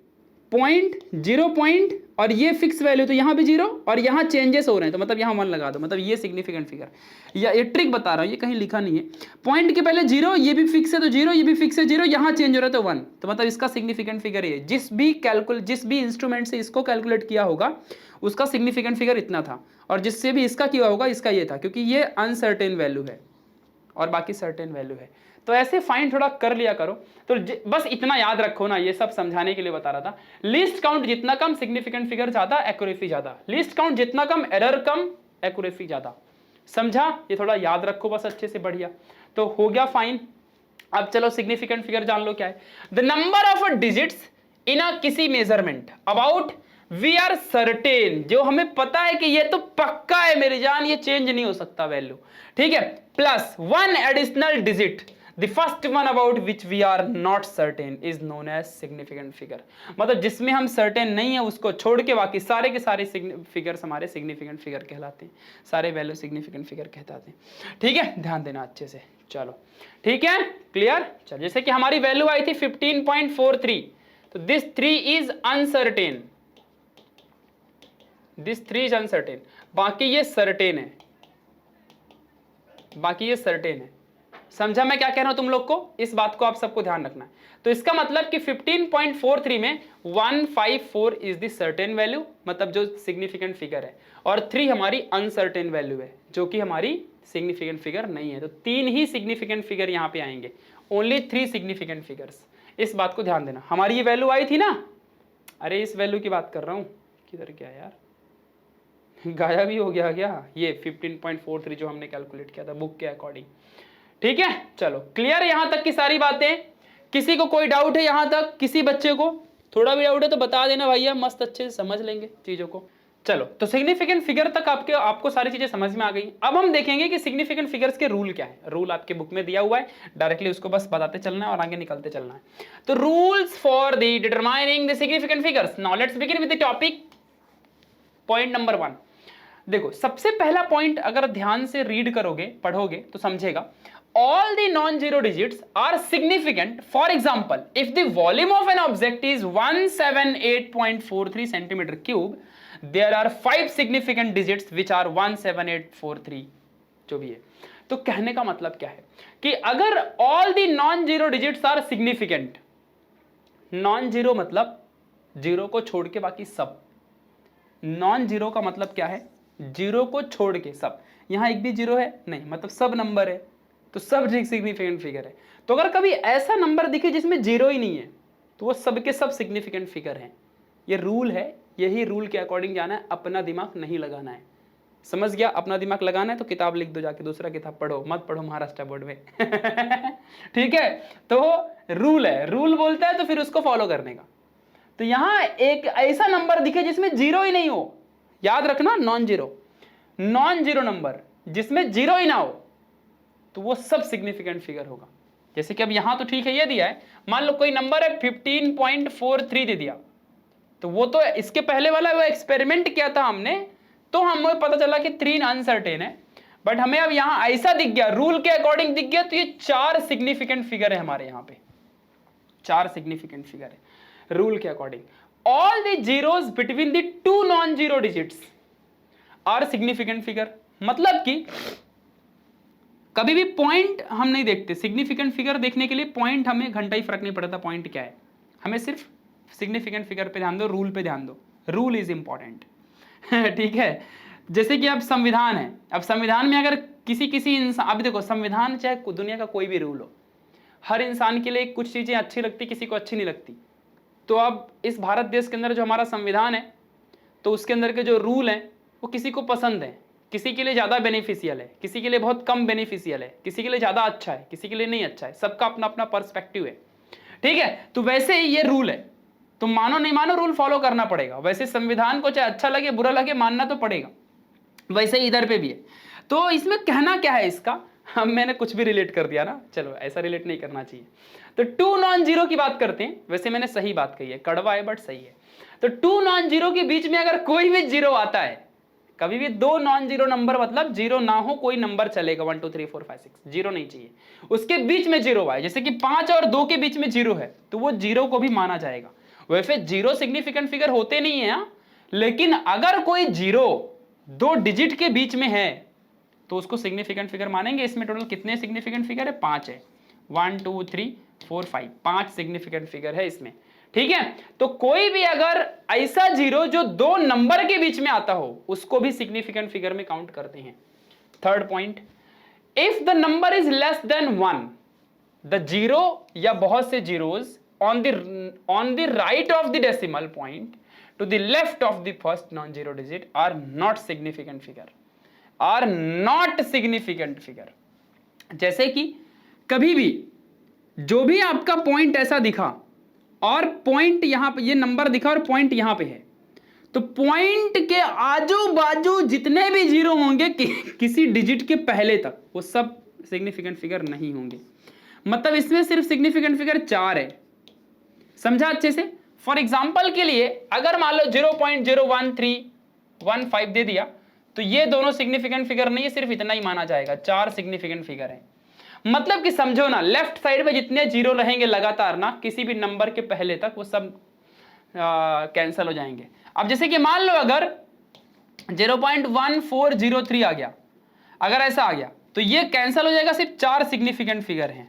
0 पॉइंट और ये फिक्स वैल्यू, तो यहाँ भी 0 और यहाँ चेंजेस हो रहे हैं, तो मतलब यहाँ 1 लगा दो, मतलब ये सिग्निफिकेंट फिगर। या ये ट्रिक बता रहा हूँ, ये कहीं लिखा नहीं है। पॉइंट के पहले 0, ये भी फिक्स है तो 0, ये भी फिक्स है 0, यहाँ चेंज हो रहा है तो 1, तो मतलब इसका सिग्निफिकेंट फिगर ये। जिस भी इंस्ट्रूमेंट से इसको कैलकुलेट किया होगा उसका सिग्निफिकेंट फिगर इतना था, और जिससे भी इसका किया होगा इसका ये था, क्योंकि ये अनसर्टेन वैल्यू है और बाकी सर्टेन वैल्यू है। तो ऐसे फाइंड थोड़ा कर लिया करो। तो बस इतना याद रखो ना, ये सब समझाने के लिए बता रहा था। लिस्ट काउंट जितना कम, सिग्निफिकेंट फिगर ज्यादा, एक्यूरेसी ज्यादा। लिस्ट काउंट जितना कम, एरर कम, एक्यूरेसी ज्यादा। समझा? ये थोड़ा याद रखो बस अच्छे से, बढ़िया। तो हो गया फाइन। अब चलो सिग्निफिकेंट फिगर जान लो क्या है। The number of digits in a किसी measurement about we are certain, जो हमें पता है कि ये तो पक्का है मेरी जान, ये चेंज नहीं हो सकता वैल्यू, ठीक है, plus 1 additional digit, the first one about which we are not certain is known as significant figure. मतलब जिसमें हम सर्टेन नहीं है उसको छोड़ के बाकी सारे के सारे फिगर्स हमारे सिग्निफिकेंट फिगर कहलाते हैं, सारे वैल्यू सिग्निफिकेंट फिगर कहलाते हैं। ठीक है, ध्यान देना अच्छे से। चलो ठीक है, क्लियर। चलो जैसे कि हमारी वैल्यू आई थी 15.43, तो this 3 is uncertain, this 3 is uncertain, बाकी ये सर्टेन है, बाकी ये सर्टेन है। समझा मैं क्या कह रहा हूं तुम लोग को? इस बात को आप सबको ध्यान रखना है। तो इसका मतलब कि 15.43 में 154 इज द सर्टेन वैल्यू, मतलब जो सिग्निफिकेंट फिगर है, और 3 हमारी अनसर्टेन वैल्यू है जो कि हमारी सिग्निफिकेंट फिगर नहीं है। तो 3 ही सिग्निफिकेंट फिगर यहां पे आएंगे, ओनली 3 सिग्निफिकेंट फिगर्स। इस बात को ध्यान देना। हमारी ये वैल्यू आई थी ना, अरे इस वैल्यू की बात कर रहा हूं, किधर गया यार, गायब भी हो गया क्या? ये 15.43 जो हमने कैलकुलेट किया था बुक के अकॉर्डिंग। ठीक है, चलो क्लियर यहां तक की सारी बातें? किसी को कोई डाउट है यहां तक? किसी बच्चे को थोड़ा भी डाउट है तो बता देना भैया, मस्त अच्छे से समझ लेंगे चीजों को। चलो, तो सिग्निफिकेंट फिगर तक आपको सारी चीजें समझ में आ गई। अब हम देखेंगे कि सिग्निफिकेंट फिगर्स के रूल क्या है। रूल आपके बुक में दिया हुआ है, डायरेक्टली उसको बस बताते चलना है और आगे निकलते चलना है। तो rules for the determining the significant figures. Now let's begin with the topic. Point number 1, देखो सबसे पहला पॉइंट अगर ध्यान से रीड करोगे, पढ़ोगे तो समझेगा। All the non-zero digits are significant. For example, if the volume of an object is 178.43 centimeter cube, there are 5 significant digits which are 17843, जो भी है। तो कहने का मतलब क्या है कि अगर all the non-zero digits are significant, non-zero मतलब जीरो को छोड़ के बाकी सब, non-zero का मतलब क्या है? जीरो को छोड़ के सब। यहां एक भी जीरो है नहीं, मतलब सब नंबर है, तो सब सिग्निफिकेंट फिगर है। तो अगर कभी ऐसा नंबर दिखे जिसमें जीरो ही नहीं है, तो वो सबके सब सिग्निफिकेंट फिगर हैं। ये रूल है, यही रूल के अकॉर्डिंग जाना है, अपना दिमाग नहीं लगाना है। समझ गया? अपना दिमाग लगाना है तो किताब लिख दो जाके, दूसरा किताब पढ़ो, मत पढ़ो महाराष्ट्र बोर्ड में। ठीक है, तो रूल है, रूल बोलता है तो फिर उसको फॉलो करने का। तो यहां एक ऐसा नंबर दिखे जिसमें जीरो ही नहीं हो, याद रखना, non zero, non zero number जिसमें जीरो ही ना हो, तो वो सब सिग्निफिकेंट फिगर होगा। जैसे कि अब यहां तो ठीक है ये दिया है, मान लो कोई नंबर है 15.43 दे दिया, तो वो तो इसके पहले वाला वो एक्सपेरिमेंट किया था हमने, तो हमें पता चला कि 3 अनसर्टेन है। बट हमें अब यहां ऐसा दिख गया, रूल के अकॉर्डिंग दिख गया, तो ये 4 सिग्निफिकेंट फिगर है हमारे यहां पे, 4 सिग्निफिकेंट फिगर है रूल के according. All the zeros between the 2 non zero digits are significant figure. मतलब कि कभी भी पॉइंट हम नहीं देखते, सिग्निफिकेंट फिगर देखने के लिए पॉइंट हमें घंटा ही फर्क नहीं पड़ता पॉइंट क्या है, हमें सिर्फ सिग्निफिकेंट फिगर पे ध्यान दो, रूल पे ध्यान दो, रूल इज इंपॉर्टेंट। ठीक है, जैसे कि अब संविधान है, अब संविधान में अगर किसी इंसान, अब देखो संविधान चाहे दुनिया का कोई भी रूल हो, हर इंसान के लिए कुछ चीजें अच्छी लगती, किसी को अच्छी नहीं लगती। तो अब इस भारत देश के अंदर जो हमारा संविधान है, तो उसके अंदर के जो रूल हैं वो किसी को पसंद है, किसी के लिए ज़्यादा बेनिफिशियल है, किसी के लिए बहुत कम बेनिफिशियल है, किसी के लिए ज़्यादा अच्छा है, किसी के लिए नहीं अच्छा है, सबका अपना अपना पर्सपेक्टिव है। ठीक है, तो वैसे ही ये रूल है, तुम मानो नहीं मानो रूल फॉलो करना पड़ेगा। वैसे संविधान को चाहे अच्छा लगे बुरा लगे मानना तो पड़ेगा, वैसे ही इधर पे भी है। तो इसमें कहना क्या है इसका, हम मैंने कुछ भी रिलेट कर दिया ना, चलो ऐसा रिलेट नहीं करना चाहिए। तो 2 नॉन जीरो की बात करते हैं, वैसे मैंने सही बात कही है, कड़वा है बट सही है। तो 2 नॉन जीरो के बीच में अगर कोई भी जीरो आता है, कभी भी 2 नॉन जीरो नंबर, मतलब जीरो ना हो कोई नंबर चलेगा, 1 2 3 4 5 6, जीरो नहीं चाहिए, उसके बीच में जीरो आए, जैसे कि 5 और 2 के बीच में जीरो है, तो वो जीरो को भी माना जाएगा। वैसे जीरो सिग्निफिकेंट फिगर होते नहीं है, लेकिन अगर कोई जीरो 2 डिजिट के बीच में है तो उसको सिग्निफिकेंट फिगर मानेंगे। इसमें टोटल कितने सिग्निफिकेंट फिगर है? 5 है, 1 2 3 4 5, 5 सिग्निफिकेंट फिगर है इसमें। ठीक है, तो कोई भी अगर ऐसा जीरो जो 2 नंबर के बीच में आता हो, उसको भी सिग्निफिकेंट फिगर में काउंट करते हैं। Third point, if the number is less than 1, the zero या बहुत से zeros on the right of the decimal point to the left of the first non zero digit are not significant figure, are not significant figure. जैसे कि कभी भी जो भी आपका पॉइंट ऐसा दिखा और पॉइंट यहां पे, ये नंबर दिखा और पॉइंट यहां पे है, तो पॉइंट के आजू बाजू जितने भी जीरो होंगे किसी डिजिट के पहले तक, वो सब सिग्निफिकेंट फिगर नहीं होंगे। मतलब इसमें सिर्फ सिग्निफिकेंट फिगर 4 है। समझा अच्छे से? फॉर एग्जाम्पल के लिए अगर मान लो 0.01315 दे दिया, तो ये दोनों सिग्निफिकेंट फिगर नहीं है, सिर्फ इतना ही माना जाएगा, 4 सिग्निफिकेंट फिगर है। मतलब कि समझो ना, लेफ्ट साइड में जितने जीरो रहेंगे लगातार ना, किसी भी नंबर के पहले तक, वो सब कैंसिल हो जाएंगे। अब जैसे कि मान लो अगर 0.1403 आ गया, अगर ऐसा आ गया, तो ये कैंसिल हो जाएगा, सिर्फ 4 सिग्निफिकेंट फिगर हैं।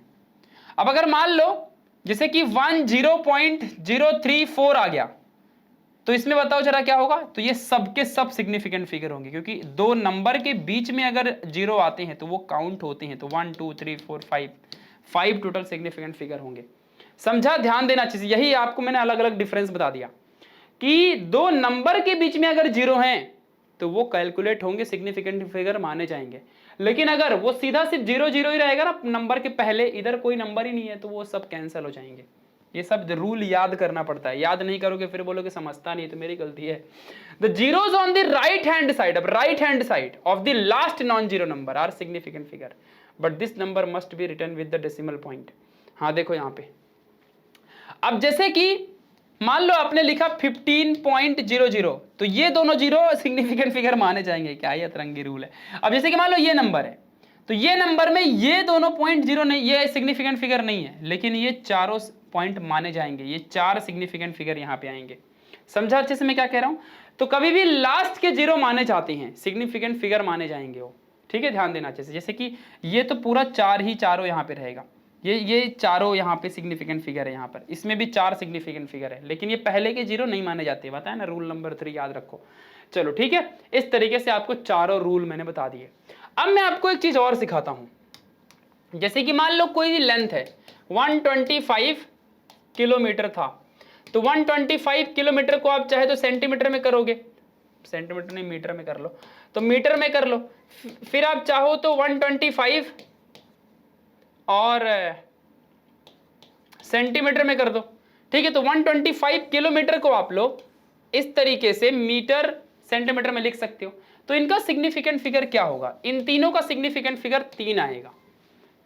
अब अगर मान लो जैसे कि 10.034 आ गया, तो इसमें बताओ जरा क्या होगा, तो ये सबके सब सिग्निफिकेंट फिगर होंगे, क्योंकि दो नंबर के बीच में अगर जीरो आते हैं तो वो काउंट होते हैं, तो 1 2 3 4 5 टोटल सिग्निफिकेंट फिगर होंगे। समझा, ध्यान देना चाहिए, यही आपको मैंने अलग अलग डिफरेंस बता दिया कि दो नंबर के बीच में अगर जीरो हैं तो वो कैलकुलेट होंगे, सिग्निफिकेंट फिगर माने जाएंगे। लेकिन अगर वो सीधा सिर्फ 0 0 ही रहेगा ना नंबर के पहले, इधर कोई नंबर ही नहीं है, तो वो सब कैंसिल हो जाएंगे। ये सब रूल याद करना पड़ता है, याद नहीं करोगे फिर बोलोगे समझता नहीं, तो मेरी गलती है। The zeros on the right hand side, अब right hand side of the last non zero number are significant figure, but this number must be written with the decimal point. हाँ देखो यहां पे, अब जैसे कि मान लो आपने लिखा 15.00, तो ये दोनों जीरो सिग्निफिकेंट फिगर माने जाएंगे। क्या ये अतरंगी रूल है। अब जैसे कि मान लो ये नंबर है, तो ये नंबर में ये दोनों पॉइंट जीरो नहीं, ये सिग्निफिकेंट फिगर नहीं है, लेकिन ये चारों पॉइंट माने जाएंगे, ये 4 सिग्निफिकेंट फिगर यहां पे आएंगे। समझा अच्छे से मैं क्या कह रहा हूं। तो कभी भी लास्ट के जीरो माने जाते हैं, सिग्निफिकेंट फिगर माने जाएंगे वो, ठीक है, ध्यान देना अच्छे से। जैसे कि ये तो पूरा 4 ही चारों यहां पे रहेगा, ये चारों यहाँ पे सिग्निफिकेंट फिगर है, यहाँ पर इसमें भी 4 सिग्निफिकेंट फिगर है, लेकिन ये पहले के जीरो नहीं माने जाते, बताया ना, रूल नंबर 3 याद रखो। चलो ठीक है, इस तरीके से आपको चारों रूल मैंने बता दिए। अब मैं आपको एक चीज और सिखाता हूं। जैसे कि मान लो कोई लेंथ है 125 किलोमीटर था, तो 125 किलोमीटर को आप चाहे तो सेंटीमीटर में करोगे, सेंटीमीटर नहीं मीटर में कर लो, तो मीटर में कर लो। फिर आप चाहो तो 125 और सेंटीमीटर में कर दो, ठीक है। तो 125 किलोमीटर को आप लोग इस तरीके से मीटर सेंटीमीटर में लिख सकते हो। तो इनका सिग्निफिकेंट फिगर क्या होगा, इन तीनों का सिग्निफिकेंट फिगर 3 आएगा।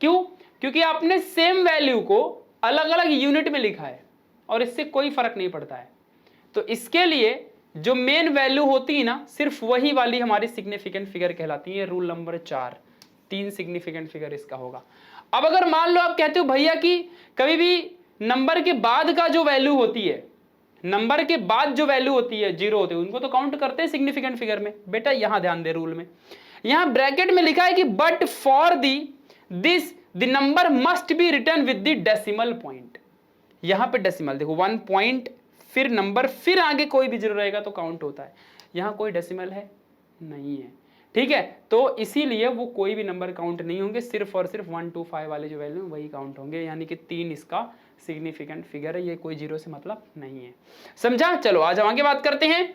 क्यों, क्योंकि आपने सेम वैल्यू को अलग अलग यूनिट में लिखा है और इससे कोई फर्क नहीं पड़ता है। तो इसके लिए जो मेन वैल्यू होती है ना, सिर्फ वही वाली हमारी सिग्निफिकेंट फिगर कहलाती है। रूल नंबर 4, 3 सिग्निफिकेंट फिगर इसका होगा। अब अगर मान लो आप कहते हो भैया कि कभी भी नंबर के बाद का जो वैल्यू होती है, नंबर के बाद जो वैल्यू होती है जीरो होते हैं, उनको तो काउंट करते हैं सिग्निफिकेंट फिगर में। बेटा यहां ध्यान दे, रूल में यहां ब्रैकेट में लिखा है कि but for this the number must be written with the decimal point. यहां पे डेसिमल देखो, 1 पॉइंट फिर नंबर फिर आगे कोई भी जीरो रहेगा तो काउंट होता है। यहां कोई डेसिमल है नहीं है, ठीक है। तो इसीलिए वो कोई भी नंबर काउंट नहीं होंगे, सिर्फ और सिर्फ 1 2 5 वाले जो वैल्यू वही काउंट होंगे, यानी कि 3 इसका सिग्निफिकेंट फिगर है। ये कोई जीरो से मतलब नहीं है, समझा। चलो आज हम आगे बात करते हैं।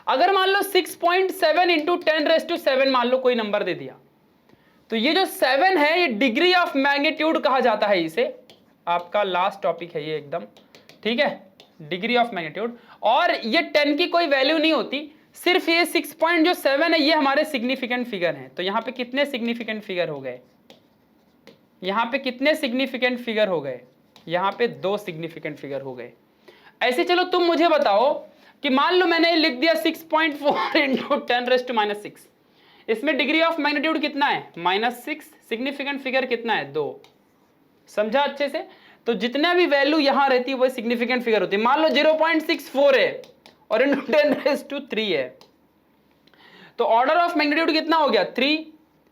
अगर मान लो 6.7 इंटू 10⁻7 मान लो कोई नंबर दे दिया, तो ये जो 7 है ये डिग्री ऑफ मैग्नीट्यूड कहा जाता है इसे। आपका लास्ट टॉपिक है ये एकदम, ठीक है, डिग्री ऑफ मैग्नीट्यूड। और ये 10 की कोई वैल्यू नहीं होती, सिर्फ ये 6.7 है, ये हमारे सिग्निफिकेंट फिगर हैं। तो यहां पे कितने सिग्निफिकेंट फिगर हो गए, यहां पे कितने सिग्निफिकेंट फिगर हो गए, यहां पे 2 सिग्निफिकेंट फिगर हो गए। ऐसे चलो तुम मुझे बताओ कि मान लो मैंने लिख दिया 6.4 इंटू 10⁻⁶, इसमें डिग्री ऑफ मैग्नीट्यूड कितना है -6, सिग्निफिकेंट फिगर कितना है 2। समझा अच्छे से। तो जितना भी वैल्यू यहां रहती है वो सिग्निफिकेंट फिगर होती है। मान लो 0.64 है और इंटू 10⁻3 है, तो ऑर्डर ऑफ मैग्नीट्यूड कितना हो गया 3।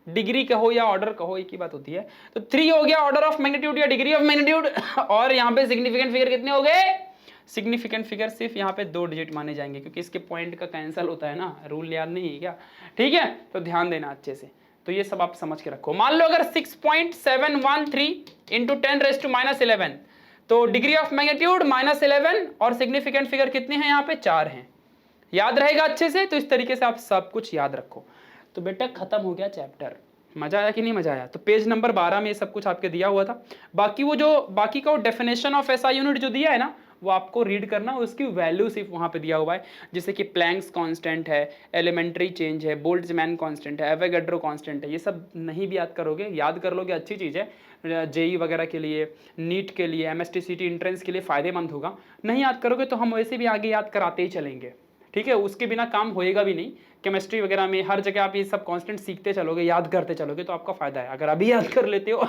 डिग्री कहो या ऑर्डर कहो एक ही बात होती है। तो 3 हो गया ऑर्डर ऑफ मैग्नीट्यूड या डिग्री ऑफ मैग्नीट्यूड। और यहां पे सिग्निफिकेंट फिगर कितने हो गए, सिग्निफिकेंट फिगर सिर्फ यहाँ पे 2 डिजिट माने जाएंगे, क्योंकि इसके पॉइंट का कैंसिल होता है ना, रूल याद नहीं है क्या, ठीक है। तो ध्यान देना अच्छे से, तो ये सब आप समझ के रखो। मान लो अगर 6.713 इंटू 10⁻11, तो डिग्री ऑफ मैग्नीट्यूड -11 और सिग्निफिकेंट फिगर कितने हैं यहाँ पे 4 हैं। याद रहेगा अच्छे से। तो इस तरीके से आप सब कुछ याद रखो। तो बेटा खत्म हो गया चैप्टर। मजा आया कि नहीं मजा आया। तो पेज नंबर 12 में ये सब कुछ आपके दिया हुआ था। बाकी वो जो बाकी का डेफिनेशन ऑफ एसआई यूनिट जो दिया है ना, वो आपको रीड करना, उसकी वैल्यू सिर्फ वहाँ पे दिया हुआ है। जैसे कि प्लैंक्स कांस्टेंट है, एलिमेंट्री चेंज है, बोल्ट्जमैन कांस्टेंट है, एवोगाड्रो कांस्टेंट है। ये सब नहीं भी याद करोगे, याद कर लोगे अच्छी चीज़ है। जेई वगैरह के लिए, नीट के लिए, एमएसटीसीटी एंट्रेंस के लिए फ़ायदेमंद होगा। नहीं याद करोगे तो हम वैसे भी आगे याद कराते ही चलेंगे, ठीक है। उसके बिना काम होएगा भी नहीं। केमिस्ट्री वगैरह में हर जगह आप ये सब कांस्टेंट सीखते चलोगे, याद करते चलोगे, तो आपका फ़ायदा है। अगर अभी याद कर लेते हो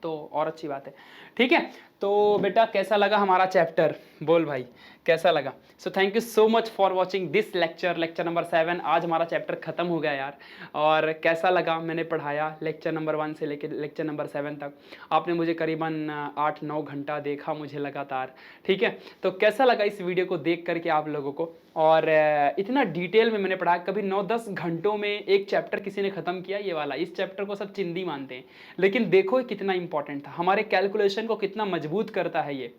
तो और अच्छी बात है, ठीक है। तो बेटा कैसा लगा हमारा चैप्टर, बोल भाई कैसा लगा? So thank you so much for watching this lecture number 7। आज हमारा चैप्टर खत्म हो गया यार। और कैसा लगा मैंने पढ़ाया लेक्चर नंबर 1 से लेकर लेक्चर नंबर 7 तक? आपने मुझे करीबन 8-9 घंटा देखा मुझे लगातार, ठीक है? तो कैसा लगा इस वीडियो को देख करके आप लोगों को? और इतना डिटेल में मैंने पढ़ा, कभी 9-10 घंटों में एक चैप्टर किसी ने खत्म किया ये वाला। इस चैप्टर को सब चिंदी मानते हैं, लेकिन देखो कितना इंपॉर्टेंट था, हमारे कैलकुलेशन को कितना मजबूत करता है ये।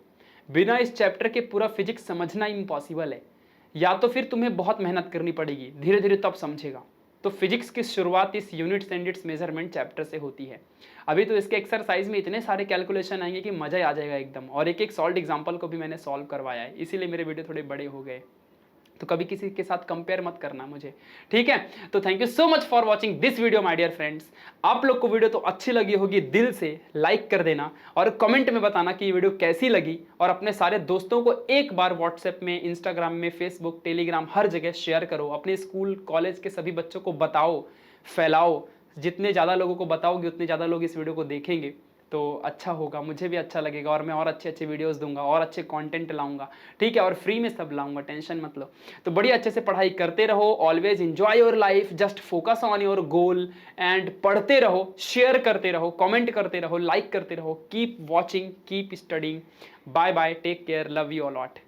बिना इस चैप्टर के पूरा फिजिक्स समझना इम्पॉसिबल है, या तो फिर तुम्हें बहुत मेहनत करनी पड़ेगी, धीरे धीरे तब समझेगा। तो फिजिक्स की शुरुआत इस units and it's measurement chapter से होती है। अभी तो इसके एक्सरसाइज में इतने सारे कैलकुलेशन आएंगे कि मजा आ जाएगा एकदम। और एक एक सॉल्व एग्जाम्पल को भी मैंने सॉल्व करवाया है, इसीलिए मेरे वीडियो थोड़े बड़े हो गए। तो कभी किसी के साथ कंपेयर मत करना मुझे, ठीक है? तो thank you so much for watching this video my dear friends. आप लोग को वीडियो तो अच्छी लगी होगी, दिल से लाइक कर देना और कमेंट में बताना कि ये वीडियो कैसी लगी। और अपने सारे दोस्तों को एक बार व्हाट्सएप में, इंस्टाग्राम में, फेसबुक, टेलीग्राम, हर जगह शेयर करो। अपने स्कूल कॉलेज के सभी बच्चों को बताओ, फैलाओ। जितने ज़्यादा लोगों को बताओगे उतने ज़्यादा लोग इस वीडियो को देखेंगे, तो अच्छा होगा, मुझे भी अच्छा लगेगा। और मैं और अच्छे अच्छे वीडियोस दूंगा और अच्छे कंटेंट लाऊंगा, ठीक है? और फ्री में सब लाऊंगा, टेंशन मत लो। तो बड़ी अच्छे से पढ़ाई करते रहो, always enjoy your life, just focus on your goal and पढ़ते रहो, शेयर करते रहो, कमेंट करते रहो, लाइक करते रहो। Keep watching, keep studying. Bye bye, take care, love you all lot.